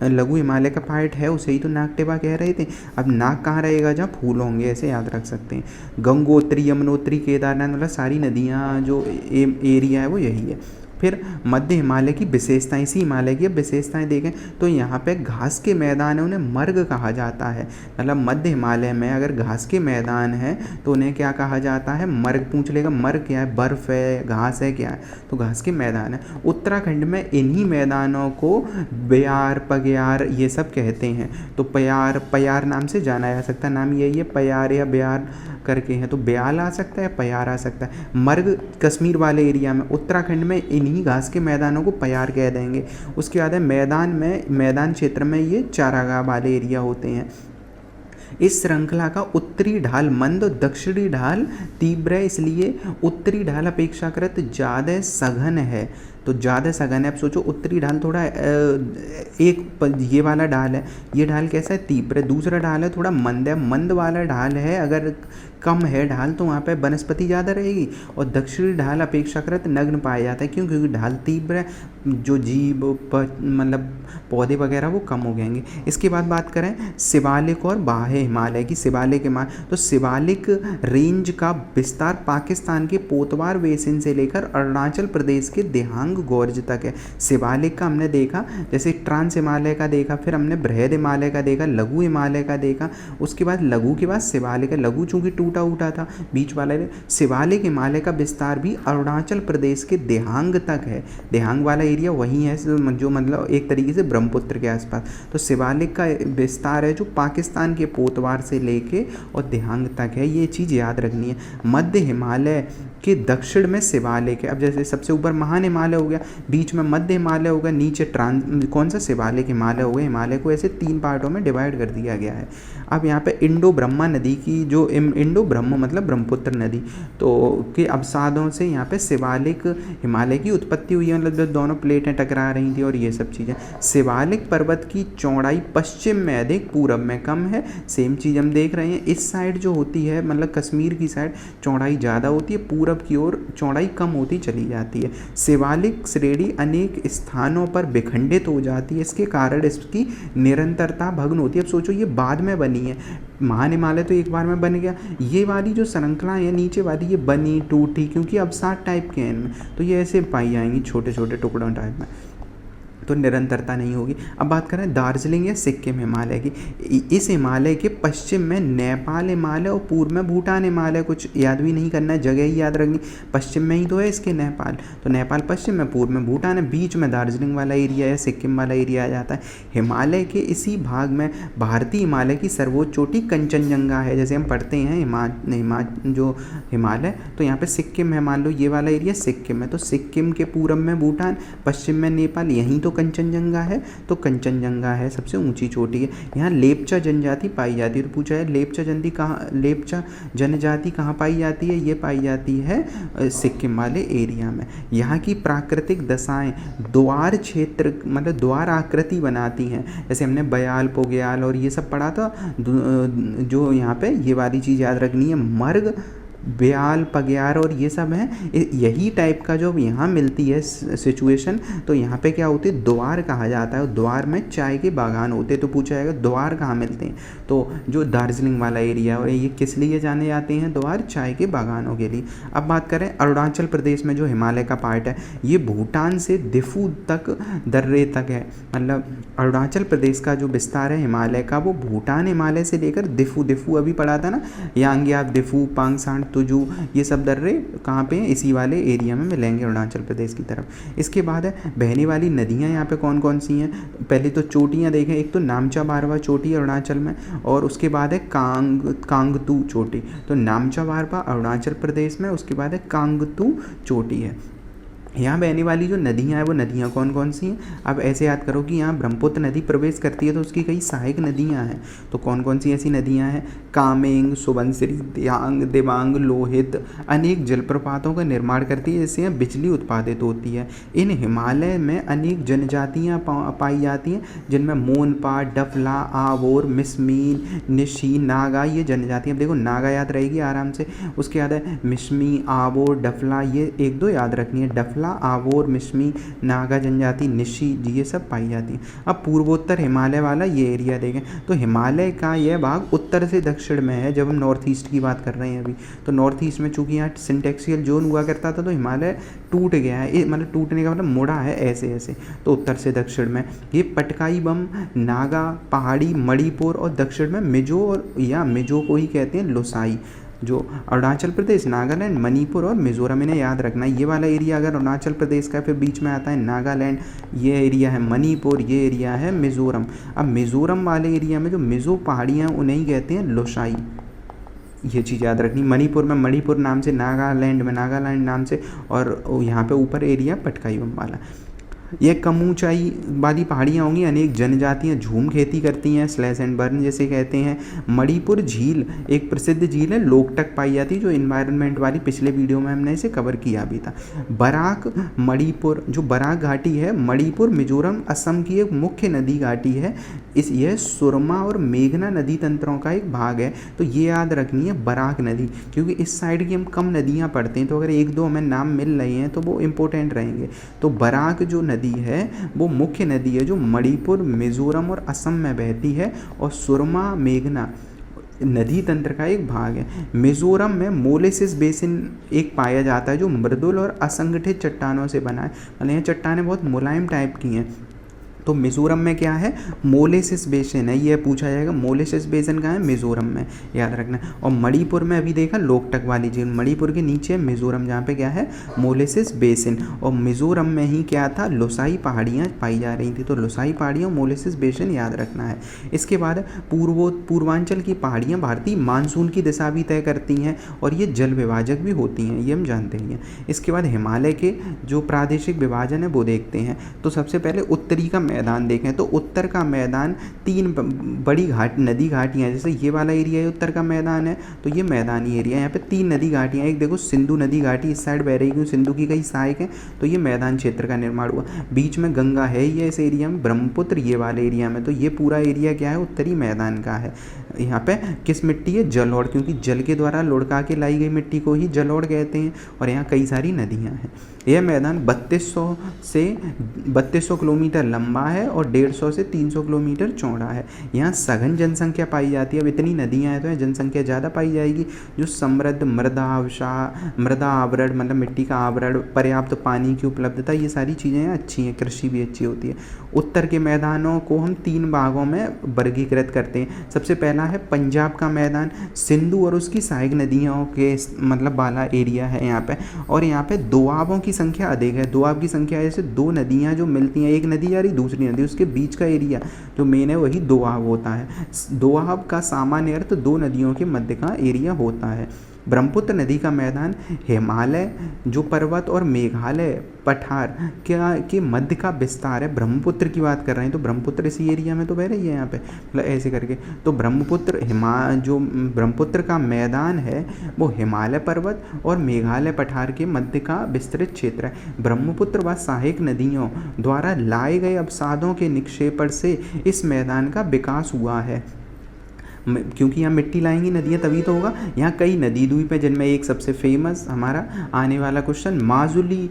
लघु हिमालय का पार्ट है, उसे ही तो नागटेवा कह रहे थे। अब नाग कहाँ रहेगा, जहाँ फूल होंगे, ऐसे याद रख सकते हैं। गंगोत्री, यमुनोत्री, केदारनाथ, मतलब सारी नदियाँ जो एरिया है वो यही है। फिर मध्य हिमालय की विशेषताएं, इसी हिमालय की विशेषताएं देखें तो यहाँ पे घास के मैदान है, उन्हें मर्ग कहा जाता है। मतलब मध्य हिमालय में अगर घास के मैदान है तो उन्हें क्या कहा जाता है, मर्ग। पूछ लेगा मर्ग क्या है, बर्फ़ है, घास है, क्या है, तो घास के मैदान है। उत्तराखंड में इन्हीं मैदानों को ब्यार, पग्यार ये सब कहते हैं। तो पयार नाम से जाना जा सकता है, नाम यही है, पयार या ब्यार करके हैं, तो ब्याल आ सकता है, पयार आ सकता है। मर्ग कश्मीर वाले एरिया में, उत्तराखंड में इन्हीं घास के मैदानों को पयार कह देंगे। उसके बाद है मैदान क्षेत्र में ये चारागाह वाले एरिया होते हैं। इस श्रृंखला का उत्तरी ढाल मंद और दक्षिणी ढाल तीव्र है, इसलिए उत्तरी ढाल अपेक्षाकृत ज़्यादा सघन है। तो ज़्यादा सघन है। अब सोचो उत्तरी ढाल थोड़ा ये वाला ढाल है, ये ढाल कैसा है, तीव्र है। दूसरा ढाल है थोड़ा मंद है, मंद वाला ढाल है अगर कम है ढाल तो वहाँ पे वनस्पति ज़्यादा रहेगी। और दक्षिणी ढाल अपेक्षाकृत नग्न पाया जाता है, क्यों, क्योंकि ढाल तीव्र है, जो जीव मतलब पौधे वगैरह वो कम हो जाएंगे। इसके बाद बात करें शिवालिक और बाह्य हिमालय की। शिवालिक तो शिवालिक रेंज का विस्तार पाकिस्तान के पोतवार बेसिन से लेकर अरुणाचल प्रदेश के देहांग गोर्ज तक है। शिवालिक का हमने देखा, जैसे ट्रांस हिमालय का देखा, फिर हमने बृहद हिमालय का देखा, लघु हिमालय का देखा, उसके बाद लघु के बाद शिवालिक है। लघु चूंकि टूटा उठा था बीच वाला, शिवालिक हिमालय का विस्तार भी अरुणाचल प्रदेश के देहांग तक है। देहांग वाला एरिया वही है जो मतलब एक तरीके से ब्रह्मपुत्र के आसपास। तो शिवालिक का विस्तार है जो पाकिस्तान के पोतवार से लेके और देहांग तक है, ये चीज़ याद रखनी है। मध्य हिमालय के दक्षिण में शिवालिक है। अब जैसे सबसे ऊपर महान हिमालय हो गया, बीच में मध्य हिमालय होगा, नीचे कौन सा शिवालिक हिमालय हो गया। हिमालय को ऐसे 3 पार्टों में डिवाइड कर दिया गया है। अब यहाँ पे इंडो ब्रह्मा नदी की जो इंडो ब्रह्म मतलब ब्रह्मपुत्र नदी तो के अवसादों से यहाँ पे शिवालिक हिमालय की उत्पत्ति हुई है, मतलब दोनों प्लेटें टकरा रही थी और ये सब चीज़ें। शिवालिक पर्वत की चौड़ाई पश्चिम में अधिक, पूरब में कम है। सेम चीज़ हम देख रहे हैं, इस साइड जो होती है मतलब कश्मीर की साइड चौड़ाई ज़्यादा होती है, पूरब की ओर चौड़ाई कम होती चली जाती है। शिवालिक श्रेणी अनेक स्थानों पर विखंडित हो जाती है, इसके कारण इसकी निरंतरता भग्न होती है। अब सोचो ये बाद में बनी है, महान हिमालय तो एक बार में बन गया, ये वाली जो श्रृंखला है नीचे वाली ये बनी टूटी, क्योंकि अवसाद टाइप के हैं इनमें, तो ये ऐसे पाई जाएंगी छोटे छोटे टुकड़ों टाइप में। तो निरंतरता नहीं होगी। अब बात करें दार्जिलिंग या सिक्किम हिमालय की, इस हिमालय के पश्चिम में नेपाल हिमालय और पूर्व में भूटान हिमालय। कुछ याद भी नहीं करना है, जगह ही याद रखनी, पश्चिम में ही तो है इसके नेपाल, तो नेपाल पश्चिम में, पूर्व में भूटान है, बीच में दार्जिलिंग वाला एरिया या सिक्किम वाला एरिया आ जाता है। हिमालय के इसी भाग में भारतीय हिमालय की सर्वोच्च चोटी कंचनजंगा है। जैसे हम पढ़ते हैं जो हिमालय, तो यहाँ पे सिक्किम है, मान लो ये वाला एरिया सिक्किम है, तो सिक्किम के पूर्व में भूटान, पश्चिम में नेपाल, यहीं तो कंचनजंगा है, तो कंचनजंगा है सबसे ऊंची चोटी है। यहाँ लेप्चा जनजाति पाई जाती है। तो पूछा है लेप्चा जनजाति कहाँ पाई जाती है? ये पाई जाती है सिक्किम वाले एरिया में। यहाँ की प्राकृतिक दशाएं द्वार क्षेत्र मतलब द्वार आकृति बनाती हैं। जैसे हमने बयाल पोग्याल और ये सब पढ़ा था, जो यहाँ पे ये वाली चीज़ याद रखनी है, मर्ग ब्याल पग्यार और ये सब हैं, यही टाइप का जो यहाँ मिलती है सिचुएशन। तो यहाँ पे क्या होती है, द्वार कहा जाता है, द्वार में चाय के बागान होते हैं। तो पूछा जाएगा द्वार कहाँ मिलते हैं, तो जो दार्जिलिंग वाला एरिया है, और ये किस लिए जाने जाते हैं द्वार? चाय के बागानों के लिए। अब बात करें अरुणाचल प्रदेश में जो हिमालय का पार्ट है, ये भूटान से दिफू तक दर्रे तक है। मतलब अरुणाचल प्रदेश का जो विस्तार है हिमालय का, वो भूटान हिमालय से लेकर दिफू अभी पढ़ा था ना, यांग्याप, दिफू, पांगसांड, तुजू, ये सब दर्रे कहाँ पे हैं? इसी वाले एरिया में मिलेंगे अरुणाचल प्रदेश की तरफ। इसके बाद है बहने वाली नदियाँ यहाँ पे कौन कौन सी हैं? पहले तो चोटियाँ देखें, एक तो नामचा बारवा चोटी अरुणाचल में, और उसके बाद है कांगतू चोटी। तो नामचा बारवा अरुणाचल प्रदेश में, उसके बाद है कांगतू चोटी है। यहाँ बहने वाली जो नदियाँ हैं वो नदियाँ कौन कौन सी हैं? अब ऐसे याद करो कि यहाँ ब्रह्मपुत्र नदी प्रवेश करती है, तो उसकी कई सहायक नदियाँ हैं। तो कौन कौन सी ऐसी नदियाँ हैं? कामेंग, सुबनसिरी, दिबांग, लोहित, अनेक जलप्रपातों का निर्माण करती है, जिससे यहाँ बिजली उत्पादित होती है। इन हिमालय में अनेक जनजातियाँ पाई जाती हैं, जिनमें मोनपा, डफला, आवोर, मिसमी, निशी, नागा, ये जनजातियाँ। देखो नागा याद रहेगी आराम से, उसके बाद है मिसमी, आवोर, डफला, ये एक दो याद रखनी है, डफला, आवोर, मिसमी, नागा जनजाति, निशी, ये सब पाई जाती हैं। अब पूर्वोत्तर हिमालय वाला ये एरिया देखें, तो हिमालय का यह भाग उत्तर से दक्षिण में है। जब हम नॉर्थ ईस्ट की बात कर रहे हैं अभी, तो नॉर्थ ईस्ट में चूंकि यहाँ सिंटेक्सियल जोन हुआ करता था, तो हिमालय टूट गया है, मतलब टूटने का मतलब मुड़ा है ऐसे ऐसे, तो उत्तर से दक्षिण में ये पटकाई बम, नागा, पहाड़ी, मणिपुर, और दक्षिण में मिजो, और या मिजो को ही कहते हैं लोसाई। जो अरुणाचल प्रदेश, नागालैंड, मणिपुर और मिजोरम, इन्हें याद रखना है। ये वाला एरिया अगर अरुणाचल प्रदेश का, फिर बीच में आता है नागालैंड, ये एरिया है मणिपुर, ये एरिया है मिजोरम। अब मिजोरम वाले एरिया में जो मिजो पहाड़ियाँ उन्हें ही कहते हैं लोसाई, ये चीज़ याद रखनी। मणिपुर में मणिपुर नाम से, नागालैंड में नागालैंड नाम से, और यहाँ पे ऊपर एरिया पटकाई बम वाला। ये कम ऊंचाई वाली पहाड़ियाँ होंगी, अनेक जनजातियाँ झूम खेती करती हैं, स्लैश एंड बर्न जैसे कहते हैं। मणिपुर झील एक प्रसिद्ध झील है, लोकटक पाई जाती है, जो इन्वायरमेंट वाली पिछले वीडियो में हमने इसे कवर किया भी था। बराक मणिपुर, जो बराक घाटी है, मणिपुर, मिजोरम, असम की एक मुख्य नदी घाटी है। यह सुरमा और मेघना नदी तंत्रों का एक भाग है। तो ये याद रखनी है बराक नदी, क्योंकि इस साइड की हम कम नदियाँ पढ़ते हैं, तो अगर एक दो हमें नाम मिल रहे हैं तो वो इम्पोर्टेंट रहेंगे। तो बराक जो नदी है वो मुख्य नदी है, जो मणिपुर, मिजोरम और असम में बहती है, और सुरमा मेघना नदी तंत्र का एक भाग है। मिजोरम में मोलेसिस बेसिन एक पाया जाता है, जो मृदुल और असंगठित चट्टानों से बना है, मतलब ये चट्टानें बहुत मुलायम टाइप की हैं। तो मिजोरम में क्या है? मोलेसिस बेसिन है, ये पूछा जाएगा मोलेसिस बेसिन कहाँ है? मिजोरम में, याद रखना। और मणिपुर में अभी देखा लोकटक वाली झील, मणिपुर के नीचे मिजोरम, जहाँ पे क्या है? Molasses basin. और मिजोरम में ही क्या था? लोसाई पहाड़ियाँ पाई जा रही थी, तो लोसाई पहाड़ियाँ, मोलेसिस बेसिन याद रखना है। इसके बाद पूर्वांचल की पहाड़ियाँ भारतीय मानसून की दिशा भी तय करती हैं, और ये जल विभाजक भी होती हैं, ये हम जानते ही हैं। इसके बाद हिमालय के जो प्रादेशिक विभाजन है वो देखते हैं। तो सबसे पहले उत्तरी का मैदान देखें, तो उत्तर का मैदान 3 बड़ी नदी घाटियाँ, जैसे ये वाला एरिया है उत्तर का मैदान है, तो ये मैदानी एरिया है। यहाँ पे 3 नदी घाटियाँ, एक देखो सिंधु नदी घाटी इस साइड बह रही है, सिंधु की कई सहायक हैं, तो ये मैदान क्षेत्र का निर्माण हुआ। बीच में गंगा है ये इस एरिया में, ब्रह्मपुत्र ये वाले एरिया में, तो ये पूरा एरिया क्या है? उत्तरी मैदान का है। यहाँ पे किस मिट्टी है, जलोढ़, क्योंकि जल के द्वारा लुढ़का के लाई गई मिट्टी को ही जलोढ़ कहते हैं। और यहाँ कई सारी नदियाँ हैं। यह मैदान 3200 किलोमीटर लंबा है और 150 से 300 किलोमीटर चौड़ा है। यहाँ सघन जनसंख्या पाई जाती है। अब इतनी नदियाँ हैं तो यहाँ जनसंख्या ज़्यादा पाई जाएगी। जो समृद्ध मृदा आवरण, मतलब मिट्टी का आवरण, पर्याप्त पानी की उपलब्धता, ये सारी चीज़ें यहाँ अच्छी हैं। कृषि भी अच्छी होती है। उत्तर के मैदानों को हम 3 भागों में वर्गीकृत करते हैं। सबसे पहला है पंजाब का मैदान, सिंधु और उसकी सहायक नदियों के मतलब वाला एरिया है यहाँ पे। और यहाँ पे दोआबों की संख्या अधिक है। दोआब की संख्या जैसे 2 नदियाँ जो मिलती हैं, एक नदी जा रही दूसरी नदी, उसके बीच का एरिया जो मेन है वही दोआब होता है। दोआब का सामान्य अर्थ 2 नदियों के मध्य का एरिया होता है। ब्रह्मपुत्र नदी का मैदान हिमालय जो पर्वत और मेघालय पठार के मध्य का विस्तार है। ब्रह्मपुत्र की बात कर रहे हैं तो ब्रह्मपुत्र इसी एरिया में तो बह रही है यहाँ पे, मतलब ऐसे करके। तो जो ब्रह्मपुत्र का मैदान है वो हिमालय पर्वत और मेघालय पठार के मध्य का विस्तृत क्षेत्र है। ब्रह्मपुत्र व सहायक नदियों द्वारा लाए गए अवसादों के निक्षेपण से इस मैदान का विकास हुआ है। क्योंकि यहाँ मिट्टी लाएंगी नदियाँ तभी तो होगा। यहाँ कई नदी द्वीप है जिनमें एक सबसे फेमस हमारा आने वाला क्वेश्चन, माजुली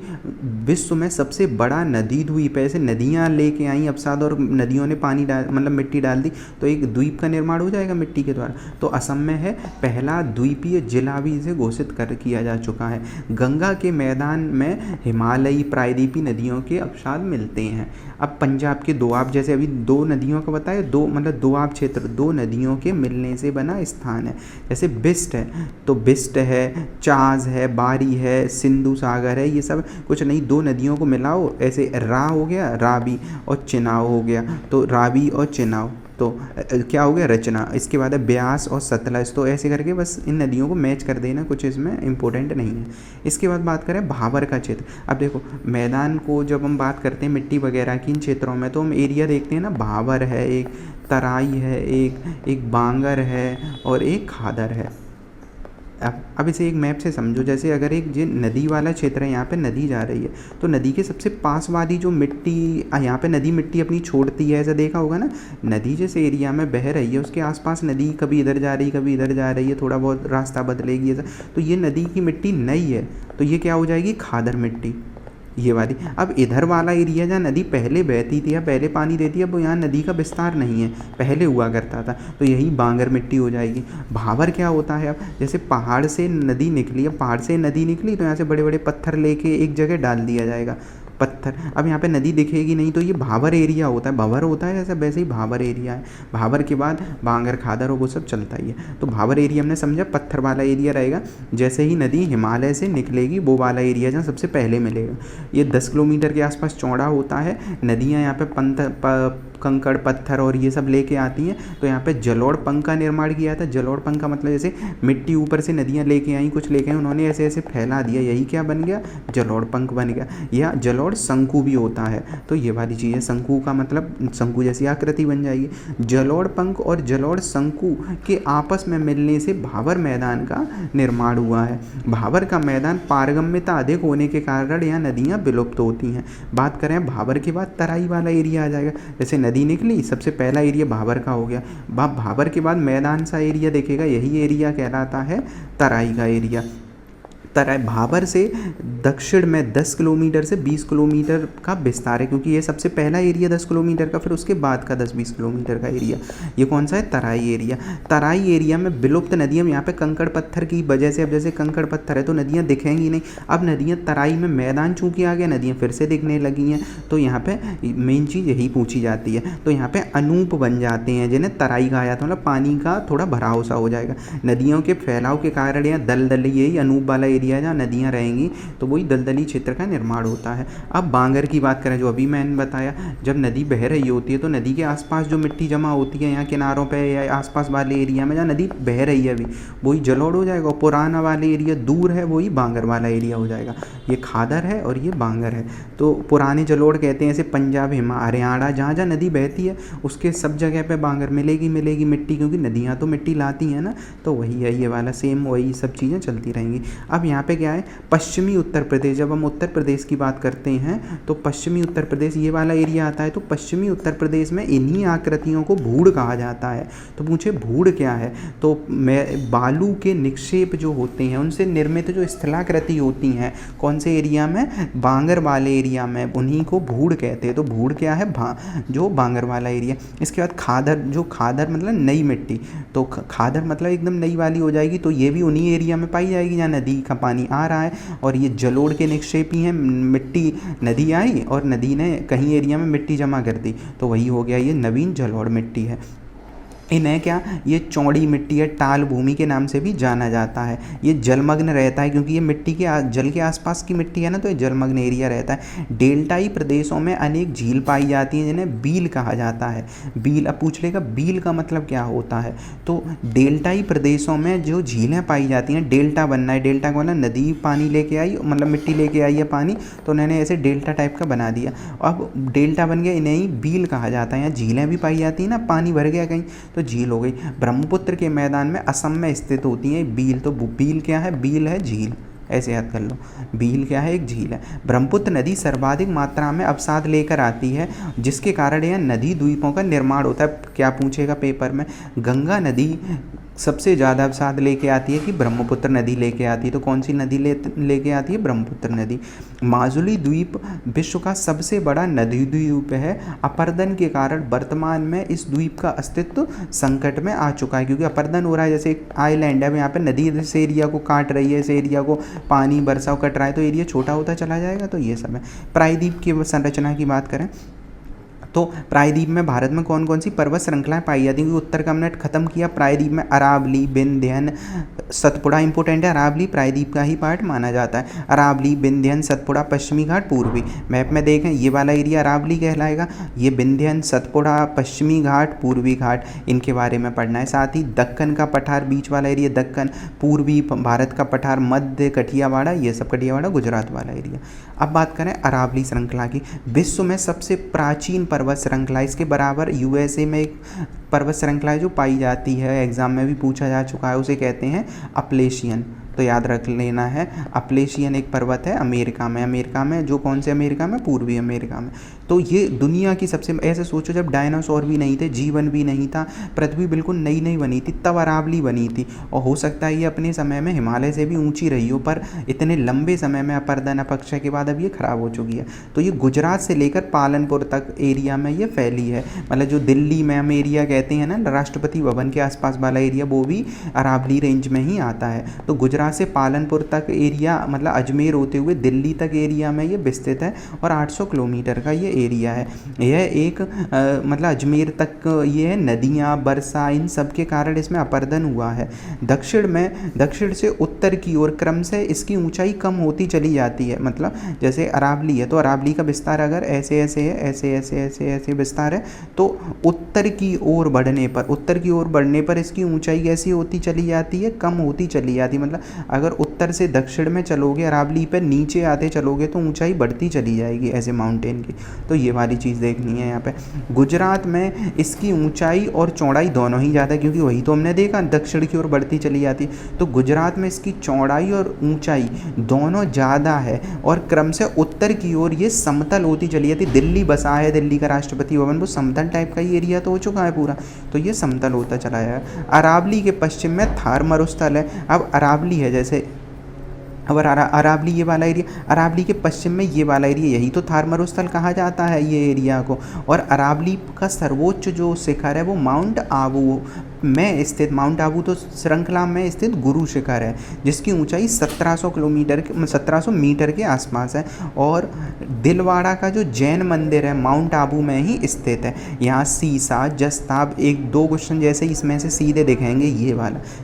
विश्व में सबसे बड़ा नदी द्वीप है। ऐसे नदियाँ लेके आई अवसाद और नदियों ने पानी मतलब मिट्टी डाल दी तो एक द्वीप का निर्माण हो जाएगा मिट्टी के द्वारा। तो असम में है, पहला द्वीपीय जिला भी इसे घोषित किया जा चुका है। गंगा के मैदान में हिमालयी प्रायद्वीपीय नदियों के अवसाद मिलते हैं। अब पंजाब के दोआब, जैसे अभी 2 नदियों का बताया, मतलब दोआब क्षेत्र 2 नदियों के मिलने से बना स्थान है। जैसे बिस्ट है तो बिस्ट है, चाज है, बारी है, सिंधु सागर है, ये सब कुछ नहीं 2 नदियों को मिलाओ, ऐसे रा हो गया रावी और चिनाव हो गया, तो रावी और चिनाव तो क्या हो गया रचना। इसके बाद है ब्यास और सतलज, तो ऐसे करके बस इन नदियों को मैच कर देना, कुछ इसमें इंपॉर्टेंट नहीं है। इसके बाद बात करें भाबर का क्षेत्र। अब देखो मैदान को जब हम बात करते हैं मिट्टी वगैरह की इन क्षेत्रों में तो हम एरिया देखते हैं ना, भाबर है, एक तराई है, एक बांगर है और एक खादर है। अब इसे एक मैप से समझो। जैसे अगर एक जो नदी वाला क्षेत्र है, यहाँ पे नदी जा रही है तो नदी के सबसे पास वाली जो मिट्टी, यहाँ पे नदी मिट्टी अपनी छोड़ती है, ऐसा देखा होगा ना। नदी जिस एरिया में बह रही है उसके आसपास नदी कभी इधर जा रही कभी इधर जा रही है, थोड़ा बहुत रास्ता बदलेगी ऐसा, तो ये नदी की मिट्टी नई है तो ये क्या हो जाएगी, खादर मिट्टी, ये वाली। अब इधर वाला एरिया जहाँ नदी पहले बहती थी या पहले पानी देती है, अब यहाँ नदी का विस्तार नहीं है, पहले हुआ करता था, तो यही बांगर मिट्टी हो जाएगी। भाबर क्या होता है, अब जैसे पहाड़ से नदी निकली, अब पहाड़ से नदी निकली तो यहाँ से बड़े बड़े पत्थर लेके एक जगह डाल दिया जाएगा, पत्थर। अब यहाँ पे नदी दिखेगी नहीं तो ये भाबर एरिया होता है, भंवर होता है ऐसा, वैसे ही भाबर एरिया है। भाबर के बाद बांगर खादर और वो सब चलता ही है। तो भाबर एरिया हमने समझा पत्थर वाला एरिया रहेगा। जैसे ही नदी हिमालय से निकलेगी वो वाला एरिया जहाँ सबसे पहले मिलेगा। ये 10 किलोमीटर के आसपास चौड़ा होता है। नदियाँ यहाँ पे कंकड़ पत्थर और ये सब लेके आती हैं। तो यहाँ पे जलोढ़ पंख का निर्माण किया था। जलोढ़ पंख का मतलब जैसे मिट्टी ऊपर से नदियाँ लेके आई, कुछ लेके आई, उन्होंने ऐसे ऐसे फैला दिया, यही क्या बन गया, जलोढ़ पंख बन गया। या जलोढ़ शंकु भी होता है, तो ये वाली चीज़ है। शंकु का मतलब शंकु जैसी आकृति बन जाएगी। जलोढ़ पंख और जलोढ़ शंकु के आपस में मिलने से भाबर मैदान का निर्माण हुआ है। भाबर का मैदान पारगम्यता अधिक होने के कारण यहाँ नदियाँ विलुप्त होती हैं। बात करें भाबर के बाद तराई वाला एरिया आ जाएगा। जैसे नदी निकली, सबसे पहला एरिया भाबर का हो गया। भाबर के बाद मैदान सा एरिया देखेगा, यही एरिया कहलाता है तराई का एरिया। तराई भाबर से दक्षिण में 10 किलोमीटर से 20 किलोमीटर का विस्तार है, क्योंकि ये सबसे पहला एरिया 10 किलोमीटर का, फिर उसके बाद का 10-20 किलोमीटर का एरिया ये कौन सा है, तराई एरिया। तराई एरिया में विलुप्त नदियाँ, यहाँ पे कंकड़ पत्थर की वजह से, अब जैसे कंकड़ पत्थर है तो नदियाँ दिखेंगी नहीं। अब नदियाँ तराई में मैदान चूँकि आ गया, नदियाँ फिर से दिखने लगी हैं, तो यहाँ पे मेन चीज़ यही पूछी जाती है। तो यहाँ पे अनूप बन जाते हैं जिन्हें तराई कहा जाता है, मतलब पानी का थोड़ा भराव सा हो जाएगा। नदियों के फैलाव के कारण यहाँ दलदली, यही अनूप वाला एरिया जहाँ नदियाँ रहेंगी तो वही दलदली क्षेत्र का निर्माण होता है। अब बांगर की बात करें, जो अभी मैंने बताया, जब नदी बह रही होती है तो नदी के आसपास जो मिट्टी जमा होती है यहाँ किनारों पे या आसपास वाले एरिया में, जहाँ नदी बह रही है अभी, वही जलोढ़ हो जाएगा। और पुराना वाले एरिया दूर है, वही बांगर वाला एरिया हो जाएगा। ये खादर है और ये बांगर है। तो पुराने जलोढ़ कहते हैं, ऐसे पंजाब हरियाणा जहाँ जहाँ नदी बहती है उसके सब जगह पे बांगर मिलेगी मिट्टी, क्योंकि नदियाँ तो मिट्टी लाती हैं ना, तो वही है ये वाला सेम, वही सब चीज़ें चलती रहेंगी। अब यहाँ यहाँ पे क्या है, पश्चिमी उत्तर प्रदेश। जब हम उत्तर प्रदेश की बात करते हैं तो पश्चिमी उत्तर प्रदेश ये वाला एरिया आता है। तो पश्चिमी उत्तर प्रदेश में इन्हीं आकृतियों को भूड़ कहा जाता है। तो पूछे भूड़ क्या है, तो मैं बालू के निक्षेप जो होते हैं उनसे निर्मित जो स्थलाकृति होती हैं कौन से एरिया में, बांगर वाले एरिया में, उन्हीं को भूड़ कहते हैं। तो भूड़ क्या है, जो बांगर वाला एरिया। इसके बाद खादर, जो खादर मतलब नई मिट्टी, तो खादर मतलब एकदम नई वाली हो जाएगी। तो ये भी उन्हीं एरिया में पाई जाएगी जहाँ नदी का पानी आ रहा है। और ये जलोढ़ के निक्षेपी हैं, मिट्टी नदी आई और नदी ने कहीं एरिया में मिट्टी जमा कर दी, तो वही हो गया, ये नवीन जलोढ़ मिट्टी है। इन्हें क्या, ये चौड़ी मिट्टी है, टाल भूमि के नाम से भी जाना जाता है। ये जलमग्न रहता है क्योंकि ये मिट्टी के जल के आसपास की मिट्टी है ना, तो ये जलमग्न एरिया रहता है। डेल्टाई प्रदेशों में अनेक झील पाई जाती हैं जिन्हें बील कहा जाता है। बील, अब पूछ लेगा बील का मतलब क्या होता है, तो डेल्टाई प्रदेशों में जो झीलें पाई जाती हैं, डेल्टा बनना है, डेल्टा का मतलब नदी पानी लेके आई, मतलब मिट्टी लेके आई है पानी, तो उन्होंने ऐसे डेल्टा टाइप का बना दिया। अब डेल्टा बन गया, इन्हें ही बील कहा जाता है। यहाँ झीलें भी पाई जाती हैं ना, पानी भर गया कहीं तो झील हो गई। ब्रह्मपुत्र के मैदान में असम में स्थित होती है बील। तो बील क्या है, बील है झील, ऐसे याद कर लो, बील क्या है, एक झील है। ब्रह्मपुत्र नदी सर्वाधिक मात्रा में अवसाद लेकर आती है, जिसके कारण यह नदी द्वीपों का निर्माण होता है। क्या पूछेगा पेपर में, गंगा नदी सबसे ज़्यादा अवसाद लेके आती है कि ब्रह्मपुत्र नदी लेके आती है, तो कौन सी नदी लेके आती है, ब्रह्मपुत्र नदी। माजुली द्वीप विश्व का सबसे बड़ा नदी द्वीप है। अपरदन के कारण वर्तमान में इस द्वीप का अस्तित्व संकट में आ चुका है, क्योंकि अपरदन हो रहा है, जैसे एक आइलैंड है, यहाँ पे नदी इस एरिया को काट रही है, इस एरिया को पानी बरसाव कट रहा है, तो एरिया छोटा होता चला जाएगा। तो ये सब है। प्रायद्वीप की संरचना की बात करें तो प्रायद्वीप में भारत में कौन कौन सी पर्वत श्रृंखलाएं पाई जाती हैं, क्योंकि उत्तर का हमने खत्म किया। प्रायद्वीप में अरावली, विंध्यन, सतपुड़ा इंपॉर्टेंट है। अरावली प्रायद्वीप का ही पार्ट माना जाता है। अरावली, विंध्यन, सतपुड़ा, पश्चिमी घाट, पूर्वी। मैप में देखें ये वाला एरिया अरावली कहलाएगा, ये विंध्यन, सतपुड़ा, पश्चिमी घाट, पूर्वी घाट, इनके बारे में पढ़ना है। साथ ही दक्कन का पठार, बीच वाला एरिया दक्कन, पूर्वी भारत का पठार, मध्य कठियावाड़ा, ये सब कठियावाड़ा गुजरात वाला एरिया। अब बात करें अरावली श्रृंखला की, विश्व में सबसे प्राचीन पर्वत श्रृंखला, इसके बराबर यूएसए में एक पर्वत श्रृंखला है जो पाई जाती है, एग्जाम में भी पूछा जा चुका है, उसे कहते हैं अपलेशियन। तो याद रख लेना है, अपलेशियन एक पर्वत है अमेरिका में। अमेरिका में जो कौन से अमेरिका में, पूर्वी अमेरिका में। तो ये दुनिया की सबसे, ऐसे सोचो जब डायनासोर भी नहीं थे, जीवन भी नहीं था, पृथ्वी बिल्कुल नई नई बनी थी, तब अरावली बनी थी। और हो सकता है ये अपने समय में हिमालय से भी ऊंची रही हो, पर इतने लंबे समय में अपरदन अपक्षय के बाद अब ये खराब हो चुकी है। तो ये गुजरात से लेकर पालनपुर तक एरिया में ये फैली है। मतलब जो दिल्ली में हम एरिया कहते हैं ना, राष्ट्रपति भवन के आसपास वाला एरिया, वो भी अरावली रेंज में ही आता है। तो गुजरात से पालनपुर तक एरिया, मतलब अजमेर होते हुए दिल्ली तक एरिया में ये विस्तृत है, और 800 किलोमीटर का ये एरिया है। यह एक मतलब अजमेर तक ये है, नदियाँ, वर्षा, इन सब के कारण इसमें अपरदन हुआ है। दक्षिण से उत्तर की ओर क्रमशः इसकी ऊंचाई कम होती चली जाती है। मतलब जैसे अरावली है, तो अरावली का विस्तार अगर ऐसे ऐसे है, ऐसे ऐसे ऐसे ऐसे विस्तार है, तो उत्तर की ओर बढ़ने पर इसकी ऊंचाई कैसी होती चली जाती है, कम होती चली जाती है। मतलब अगर उत्तर से दक्षिण में चलोगे, अरावली पर नीचे आते चलोगे, तो ऊंचाई बढ़ती चली जाएगी ऐसे माउंटेन की। तो ये वाली चीज़ देखनी है यहाँ पे। गुजरात में इसकी ऊंचाई और चौड़ाई दोनों ही ज़्यादा, क्योंकि वही तो हमने देखा दक्षिण की ओर बढ़ती चली जाती। तो गुजरात में इसकी चौड़ाई और ऊंचाई दोनों ज़्यादा है, और क्रमशः उत्तर की ओर ये समतल होती चली जाती। दिल्ली बसा है, दिल्ली का राष्ट्रपति भवन, वो समतल टाइप का ही एरिया तो हो चुका है पूरा, तो ये समतल होता चला जाएगा। अरावली के पश्चिम में थार मरुस्थल है। अब अरावली है, जैसे अब अरावली ये वाला एरिया, अरावली के पश्चिम में ये वाला एरिया, यही तो थार मरुस्थल कहा जाता है ये एरिया को। और अरावली का सर्वोच्च जो शिखर है वो माउंट आबू में स्थित, माउंट आबू तो श्रृंखला में स्थित गुरु शिखर है, जिसकी ऊंचाई 1700 मीटर के आसपास है। और दिलवाड़ा का जो जैन मंदिर है माउंट आबू में ही स्थित है। यहाँ सीसा, जस्ता, एक दो क्वेश्चन जैसे इसमें से सीधे दिखेंगे, ये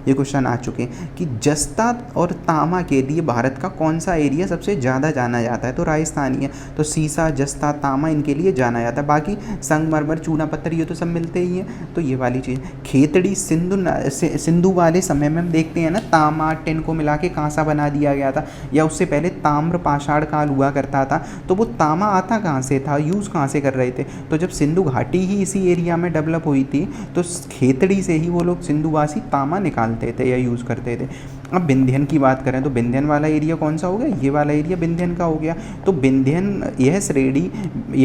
क्वेश्चन आ चुके हैं कि जस्ता और तामा के लिए भारत का कौन सा एरिया सबसे ज़्यादा जाना जाता है, तो राजस्थान ही है। तो सीसा, जस्ता, तामा इनके लिए जाना जाता है। बाकी संगमरमर, चूना पत्थर ये तो सब मिलते ही हैं। तो ये वाली चीज़, खेतड़ी सिंधु वाले समय में हम देखते हैं ना, तामा टिन को मिला के कांसा बना दिया गया था, या उससे पहले ताम्र पाषाण काल हुआ करता था। तो वो तामा आता कहाँ से था, यूज़ कहाँ से कर रहे थे, तो जब सिंधु घाटी ही इसी एरिया में डेवलप हुई थी, तो खेतड़ी से ही वो लोग सिंधुवासी तामा निकालते थे या यूज़ करते थे। अब विंध्यन की बात करें तो विंध्यन वाला एरिया कौन सा हो गया, ये वाला एरिया विंध्यन का हो गया। तो विंध्यन यह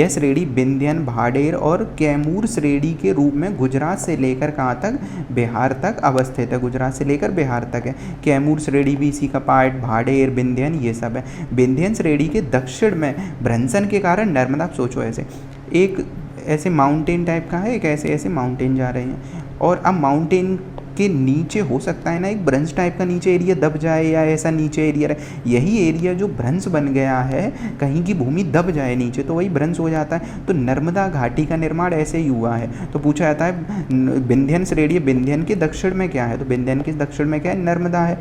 श्रेणी विंध्यन, भाडेर और कैमूर श्रेणी के रूप में गुजरात से लेकर कहाँ तक, बिहार तक अवस्थित है। गुजरात से लेकर बिहार तक है। कैमूर श्रेणी भी इसी का पार्ट, भाडेर, विंध्यन ये सब है। विंध्यन श्रेणी के दक्षिण में भ्रंशन के कारण नर्मदा, आप सोचो ऐसे एक ऐसे माउंटेन टाइप का है, एक ऐसे माउंटेन जा रहे हैं, और अब माउंटेन के नीचे हो सकता है ना एक भ्रंश टाइप का नीचे एरिया दब जाए, या ऐसा नीचे एरिया रहे। यही एरिया जो भ्रंश बन गया है, कहीं की भूमि दब जाए नीचे तो वही भ्रंश हो जाता है। तो नर्मदा घाटी का निर्माण ऐसे ही हुआ है। तो पूछा जाता है विंध्यन श्रेणी, विंध्यन के दक्षिण में क्या है, तो विंध्यन के दक्षिण में क्या है, नर्मदा है।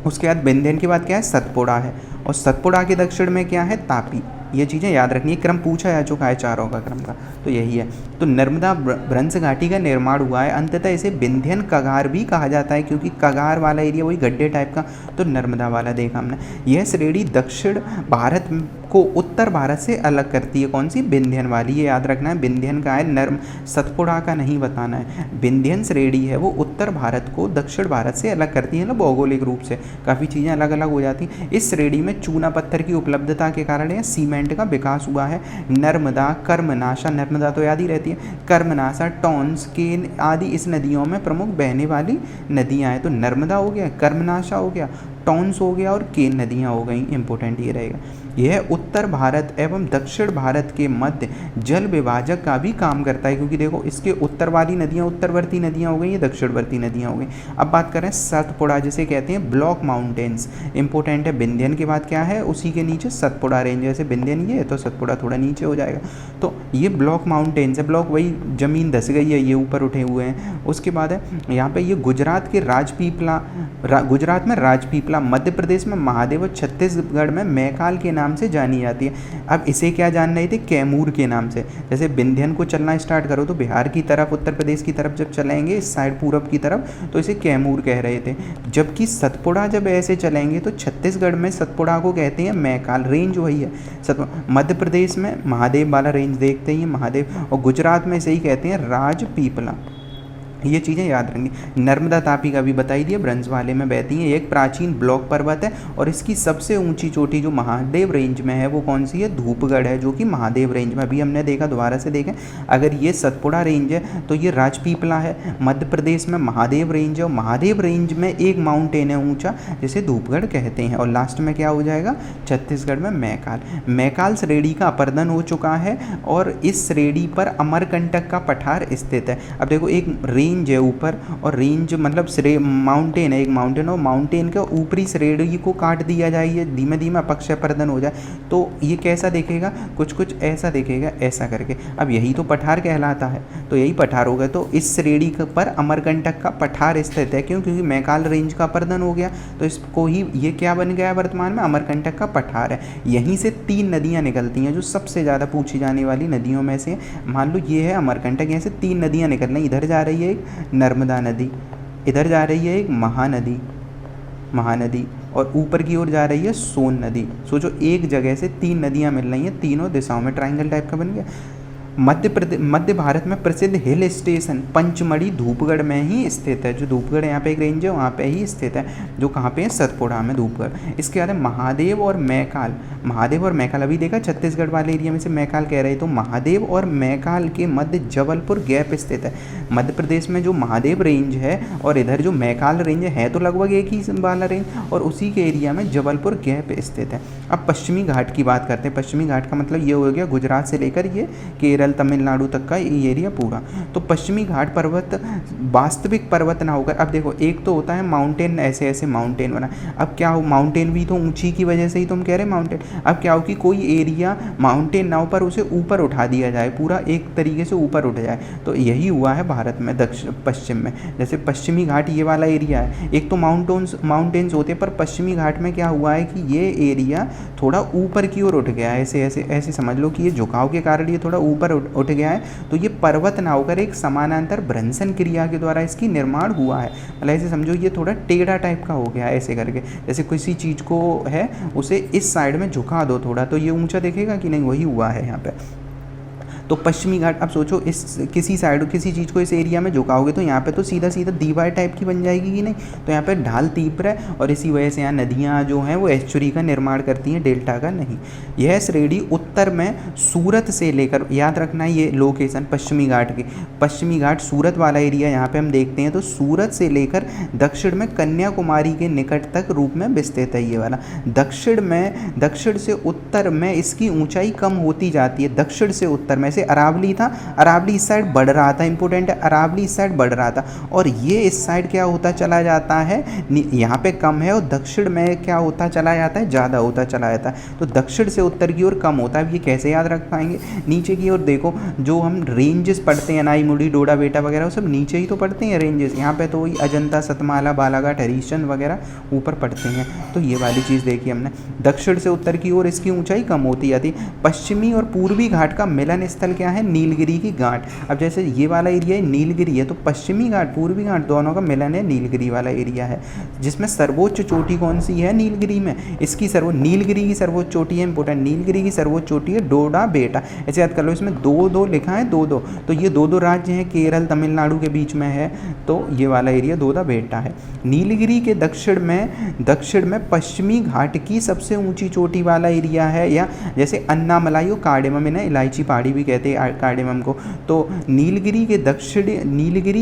उसके बाद विंध्यन के बाद क्या है, सतपुड़ा है, और सतपुड़ा के दक्षिण में क्या है, तापी। ये चीज़ें याद रखनी है, क्रम पूछा जा चुका है चारों का क्रम का, तो यही है। तो नर्मदा भ्रंश घाटी का निर्माण हुआ है। अंततः इसे विंध्यन कगार भी कहा जाता है, क्योंकि कगार वाला एरिया वही गड्ढे टाइप का, तो नर्मदा वाला देखा हमने। यह श्रेणी दक्षिण भारत को उत्तर भारत से अलग करती है, कौन सी, विंध्यन वाली, ये याद रखना है। विंध्यन का है, सतपुड़ा का नहीं बताना है। विंध्यन श्रेणी है वो उत्तर भारत को दक्षिण भारत से अलग करती है ना, भौगोलिक रूप से काफ़ी चीज़ें अलग अलग हो जाती हैं। इस श्रेणी में चूना पत्थर की उपलब्धता के कारण यह सीमेंट का विकास हुआ है। नर्मदा, कर्मनाशा, नर्मदा तो याद ही रहती है, कर्मनाशा, टॉन्स, केन आदि इस नदियों में प्रमुख बहने वाली नदियाँ हैं। तो नर्मदा हो गया, कर्मनाशा हो गया, टॉन्स हो गया और केन नदियाँ हो गई। इंपॉर्टेंट ये रहेगा। यह उत्तर भारत एवं दक्षिण भारत के मध्य जल विभाजक का भी काम करता है, क्योंकि देखो इसके उत्तर वाली नदियाँ उत्तरवर्ती नदियाँ हो गई, ये दक्षिणवर्ती नदियाँ हो गई। अब बात करें सतपुड़ा, जिसे कहते हैं ब्लॉक माउंटेन्स, इंपॉर्टेंट है। विंध्यन के बाद क्या है, उसी के नीचे सतपुड़ा रेंज, जैसे विंध्यन ये है तो सतपुड़ा थोड़ा नीचे हो जाएगा। तो ये ब्लॉक माउंटेन्स है, ब्लॉक वही जमीन धस गई है, ये ऊपर उठे हुए हैं। उसके बाद है यहाँ पे ये गुजरात के राजपीपला, गुजरात में राजपीपला, मध्य प्रदेश में महादेव और छत्तीसगढ़ में मैकाल के नाम से जानी जाती है। अब इसे क्या जान रहे थे, कैमूर के नाम से। जैसे विंध्यन को चलना स्टार्ट करो तो बिहार की तरफ, उत्तर प्रदेश की तरफ जब चलेंगे इस साइड पूरब की तरफ, तो इसे कैमूर कह रहे थे। जबकि सतपुड़ा जब ऐसे चलेंगे तो छत्तीसगढ़ में सतपुड़ा को कहते हैं मैकाल, रेंज वही है। मध्य प्रदेश में महादेव वाला रेंज देखते ही महादेव, और गुजरात में इसे ही कहते हैं राजपीपला। ये चीज़ें याद रखेंगे। नर्मदा तापी का भी बताई दिया, ब्रंज वाले में बहती है। एक प्राचीन ब्लॉक पर्वत है, और इसकी सबसे ऊंची चोटी जो महादेव रेंज में है वो कौन सी है, धूपगढ़ है, जो कि महादेव रेंज में, अभी हमने देखा, दोबारा से देखें। अगर ये सतपुड़ा रेंज है तो ये राजपीपला है। मध्य प्रदेश में महादेव रेंज है, और महादेव रेंज में एक माउंटेन है ऊँचा जिसे धूपगढ़ कहते हैं। और लास्ट में क्या हो जाएगा, छत्तीसगढ़ में मैकाल। मैकाल श्रेणी का अपरदन हो चुका है, और इस श्रेणी पर अमरकंटक का पठार स्थित है। अब देखो एक रेंज है ऊपर, और रेंज मतलब माउंटेन है, एक माउंटेन, और माउंटेन के ऊपरी श्रेणी को काट दिया जाए, ये धीमे धीमे अपक्षयपर्दन हो जाए, तो ये कैसा दिखेगा, कुछ कुछ ऐसा दिखेगा, ऐसा करके। अब यही तो पठार कहलाता है, तो यही पठार होगा। तो इस श्रेणी पर अमरकंटक का पठार स्थित है, क्यों, क्योंकि मैकाल रेंज का अपरदन हो गया, तो इसको ही ये क्या बन गया वर्तमान में, अमरकंटक का पठार है। यहीं से 3 नदियाँ निकलती हैं जो सबसे ज़्यादा पूछी जाने वाली नदियों में से। मान लो ये है अमरकंटक, यहाँ से 3 नदियाँ निकल रही, इधर जा रही है नर्मदा नदी, इधर जा रही है एक महानदी, और ऊपर की ओर जा रही है सोन नदी। सोचो एक जगह से 3 नदियां मिल रही हैं, तीनों दिशाओं में, ट्रायंगल टाइप का बन गया। मध्य भारत में प्रसिद्ध हिल स्टेशन पंचमढ़ी धूपगढ़ में ही स्थित है। जो धूपगढ़ यहाँ पे एक रेंज है वहाँ पे ही स्थित है, जो कहाँ पे है, सतपुड़ा में, धूपगढ़। इसके बाद महादेव और मैकाल अभी देखा छत्तीसगढ़ वाले एरिया में से मैकाल कह रहे, तो महादेव और मैकाल के मध्य जबलपुर गैप स्थित है। मध्य प्रदेश में जो महादेव रेंज है और इधर जो मैकाल रेंज है तो लगभग एक ही वाला रेंज, और उसी के एरिया में जबलपुर गैप स्थित है। अब पश्चिमी घाट की बात करते हैं। पश्चिमी घाट का मतलब ये हो गया गुजरात से लेकर ये केरल, तमिलनाडु तक का ये एरिया पूरा। तो पश्चिमी घाट पर्वत वास्तविक पर्वत ना होकर, अब देखो एक तो होता है माउंटेन, ऐसे ऐसे माउंटेन बना। अब क्या हो, माउंटेन भी तो ऊंची की वजह से ही तुम कह रहे माउंटेन। अब क्या हो कि कोई एरिया माउंटेन ना हो पर उसे ऊपर उठा दिया जाए, पूरा एक तरीके से ऊपर उठ जाए, तो यही हुआ है भारत में दक्षिण पश्चिम में। जैसे पश्चिमी घाट ये वाला एरिया है, एक तो माउंटेन्स होते हैं, पर पश्चिमी घाट में क्या हुआ है कि ये एरिया थोड़ा ऊपर की ओर उठ गया है। ऐसे ऐसे ऐसे समझ लो कि ये झुकाव के कारण ये थोड़ा ऊपर उठ गया है, तो ये पर्वत ना होकर एक समानांतर भ्रंशन क्रिया के द्वारा इसकी निर्माण हुआ है। मतलब ऐसे समझो ये थोड़ा टेढ़ा टाइप का हो गया है, ऐसे करके, जैसे किसी चीज़ को है उसे इस साइड में झुका दो थोड़ा, तो ये ऊंचा दिखेगा कि नहीं, वही हुआ है यहाँ पे। तो पश्चिमी घाट, अब सोचो इस किसी साइड किसी चीज़ को इस एरिया में झुकाओगे तो यहाँ पे तो सीधा सीधा दीवार टाइप की बन जाएगी कि नहीं, तो यहाँ पे ढाल तीव्र है और इसी वजह से यहाँ नदियाँ जो हैं वो एस्चुरी का निर्माण करती हैं, डेल्टा का नहीं। यह श्रेणी उत्तर में सूरत से लेकर, याद रखना ये लोकेशन पश्चिमी घाट की, पश्चिमी घाट सूरत वाला एरिया यहाँ पे हम देखते हैं, तो सूरत से लेकर दक्षिण में कन्याकुमारी के निकट तक रूप में विस्तृत है ये वाला। दक्षिण से उत्तर में इसकी ऊंचाई कम होती जाती है, दक्षिण से उत्तर में, से अरावली था, अरावली इस साइड बढ़ रहा था, इंपॉर्टेंट है, अरावली इस साइड बढ़ रहा था और ये इस साइड क्या होता चला जाता है, यहाँ पे कम है और दक्षिण में क्या होता चला जाता है, ज़्यादा होता चला जाता है। तो दक्षिण से उत्तर की ओर कम होता है। अब ये कैसे याद रख पाएंगे, नीचे की ओर देखो जो हम रेंजेस पढ़ते हैं, अनाई मुड़ी डोडा बेटा वगैरह, वो सब नीचे ही तो पढ़ते हैं रेंजेस। यहाँ पे तो वही अजंता सतमाला बालाघाट हरिश्चंद्र वगैरह ऊपर पढ़ते हैं। तो ये वाली चीज़ देखी हमने, दक्षिण से उत्तर की ओर इसकी ऊंचाई कम होती जाती। पश्चिमी और पूर्वी घाट का मिलन स्थल क्या है, नीलगिरी की घाट। अब जैसे ये वाला एरिया है नीलगिरी है, तो पश्चिमी घाट पूर्वी घाट दोनों का मिलन है, नीलगिरी वाला एरिया है, जिसमें सर्वोच्च चोटी कौन सी है, नीलगिरी में। इसकी नीलगिरी की सर्वोच्च चोटी है, इंपोर्टेंट, नीलगिरी की सर्वोच्च चोटी है डोडा बेटा। ऐसे याद कर लो, इसमें दो दो लिखा है, दो दो, तो ये दो दो राज्य हैं, केरल तमिलनाडु के बीच में है, तो ये वाला एरिया डोडा बेटा है। नीलगिरी के दक्षिण में पश्चिमी घाट की सबसे ऊंची चोटी वाला एरिया है, या जैसे अन्नामलाई और कार्डेमम, इन्हें इलायची पहाड़ी भी कहते हैं कार्डेमम को। तो नीलगिरी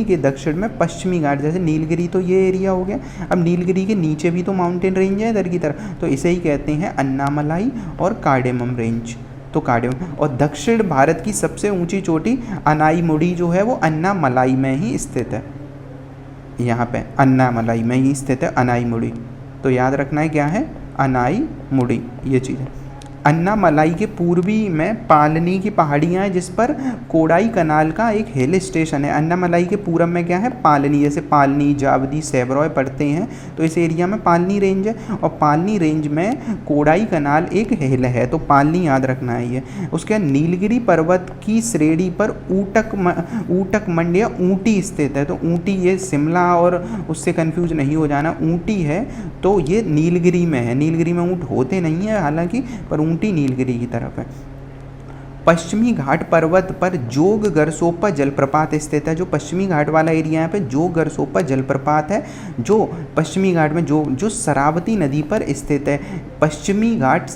के दक्षिण में पश्चिमी घाट, जैसे नीलगिरी तो ये एरिया हो गया, अब नीलगिरी के नीचे भी तो माउंटेन रेंज है इधर की तरफ, तो इसे ही कहते हैं अन्नामलाई और कार्डेमम रेंज। तो कार्डेमम, और दक्षिण भारत की सबसे ऊंची चोटी अनाईमुड़ी जो है वो अन्नामलाई में ही स्थित है, यहाँ पे अन्नामलाई में ही स्थित है अनाईमुड़ी। तो याद रखना है क्या है, अनाईमुड़ी, ये चीज़ है। अन्नामलाई के पूर्वी में पालनी की पहाड़ियाँ हैं, जिस पर कोडाई कनाल का एक हिल स्टेशन है। अन्नामलाई के पूरब में क्या है, पालनी, जैसे पालनी जावदी सेवरॉय पढ़ते हैं, तो इस एरिया में पालनी रेंज है और पालनी रेंज में कोडाई कनाल एक हिल है, तो पालनी याद रखना है ये। उसके बाद नीलगिरी पर्वत की श्रेणी पर ऊटक मंड या ऊटी स्थित है, तो ऊटी ये शिमला और उससे कंफ्यूज नहीं हो जाना, ऊटी है तो ये नीलगिरी में है। नीलगिरी में ऊँट होते नहीं है हालांकि, पर ऊटी नीलगिरी की तरफ है। पश्चिमी घाट पर्वत पर जोग गरसोपा जलप्रपात स्थित है, जो पश्चिमी घाट वाला एरिया है पे जोग गरसोपा जलप्रपात है, जो पश्चिमी घाट में जो शरावती नदी पर स्थित है। पश्चिमी घाट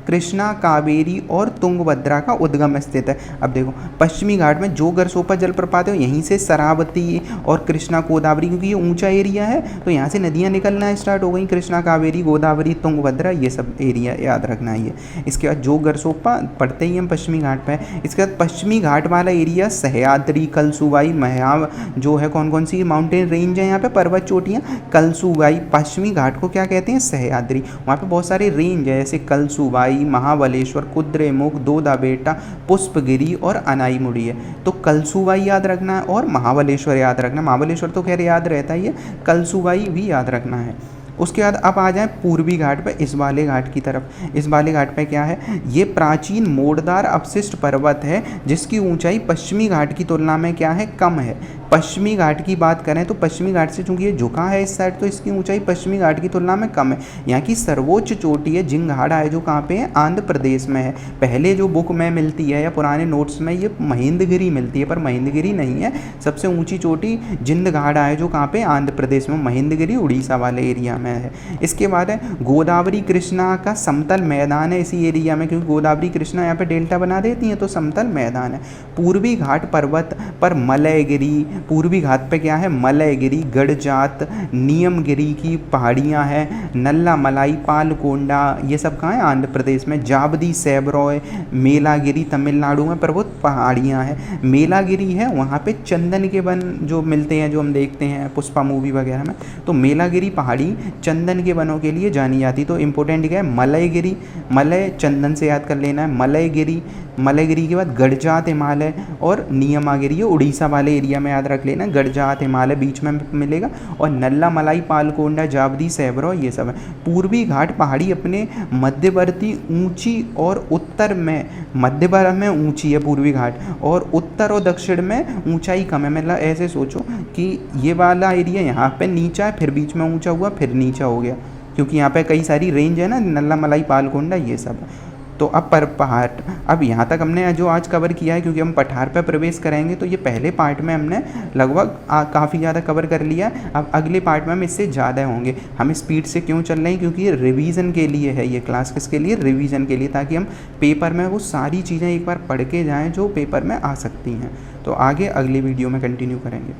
कृष्णा, कावेरी और तुंगभद्रा का उद्गम स्थित है। अब देखो पश्चिमी घाट में जो गरसोपा जलप्रपात है, यहीं से शरावती और कृष्णा गोदावरी, क्योंकि ये ऊंचा एरिया है तो यहाँ से नदियाँ निकलना स्टार्ट हो गई, कृष्णा कावेरी गोदावरी तुंगभद्रा, ये सब एरिया याद रखना है ये। इसके बाद जो गरसोपा पढ़ते ही हम पश्चिमी घाट पर। इसके बाद पश्चिमी घाट वाला एरिया सह्याद्री, कलसुबाई, महाव जो है, कौन कौन सी माउंटेन रेंज है यहाँ पे, पर्वत चोटियाँ। कलसुबाई, पश्चिमी घाट को क्या कहते हैं, सह्याद्री, वहाँ पे बहुत सारे रेंज है, जैसे कलसुबाई, महाबलेश्वर, कुद्रेमुख, दोदा बेटा, पुष्पगिरी और अनाईमुड़ी है। तो कलसुबाई याद रखना है और महाबलेश्वर याद रखना है। महाबलेश्वर तो खैर याद रहता ही है, कलसुबाई भी याद रखना है। उसके बाद अब आ जाए पूर्वी घाट पे, इसबाले घाट की तरफ। इसबाले घाट पे क्या है, ये प्राचीन मोड़दार अवशिष्ट पर्वत है, जिसकी ऊंचाई पश्चिमी घाट की तुलना में क्या है, कम है। पश्चिमी घाट की बात करें तो पश्चिमी घाट से चूंकि ये झुका है इस साइड, तो इसकी ऊंचाई पश्चिमी घाट की तुलना में कम है। यहाँ की सर्वोच्च चोटी है जिंगहाड़ा है, जो कहाँ पे है, आंध्र प्रदेश में है। पहले जो बुक में मिलती है या पुराने नोट्स में ये महेंद्रगिरी मिलती है, पर महेंद्रगिरी नहीं है। सबसे ऊंची चोटी जिंदघाड़ा है, जो कहाँ पे, आंध्र प्रदेश में। महेंद्रगिरी उड़ीसा वाले एरिया में है। इसके बाद है गोदावरी कृष्णा का समतल मैदान है इसी एरिया में, क्योंकि गोदावरी कृष्णा यहाँ पे डेल्टा बना देती हैं, तो समतल मैदान है। पूर्वी घाट पर्वत पर मलयगिरी, पूर्वी घाट पे क्या है, मलयगिरी, गढ़जात, नियमगिरी की पहाड़ियाँ हैं। नल्ला मलाई, पालकोंडा, ये सब कहाँ है, आंध्र प्रदेश में। जावदी, सेवरॉय, मेलागिरी तमिलनाडु में पर्वत पहाड़ियाँ हैं। मेलागिरी है, वहाँ पे चंदन के वन जो मिलते हैं, जो हम देखते हैं पुष्पा मूवी वगैरह में, तो मेलागिरी पहाड़ी चंदन के वनों के लिए जानी जाती। तो इंपॉर्टेंट क्या है, मलयगिरी, मलय चंदन से याद कर लेना है, मलयगिरी। मलयगिरी के बाद गढ़जात हिमालय और नियमागिरी, उड़ीसा वाले एरिया में याद रख लेना। गढ़जात हिमालय बीच में मिलेगा, और नल्ला मलाई, पालकोंडा, जावदी, सेवरो, ये सब है। पूर्वी घाट पहाड़ी अपने मध्यवर्ती ऊंची और उत्तर में, मध्य में ऊंची है पूर्वी घाट, और उत्तर और दक्षिण में ऊंचाई कम है। मतलब ऐसे सोचो कि ये वाला एरिया यहाँ पे नीचा है, फिर बीच में ऊंचा हुआ, फिर नीचा हो गया, क्योंकि यहाँ पे कई सारी रेंज है ना, नल्ला मलाई, पालकोंडा, ये सब है। तो अब पर पार्ट, अब यहाँ तक हमने जो आज कवर किया है, क्योंकि हम पठार पर प्रवेश करेंगे तो ये पहले पार्ट में हमने लगभग काफ़ी ज़्यादा कवर कर लिया। अब अगले पार्ट में हम इससे ज़्यादा होंगे। हम स्पीड से क्यों चल रहे हैं, क्योंकि ये रिवीजन के लिए है, ये क्लास किसके लिए, रिवीजन के लिए, ताकि हम पेपर में वो सारी चीज़ें एक बार पढ़ के जाएँ जो पेपर में आ सकती हैं। तो आगे अगली वीडियो में कंटिन्यू करेंगे।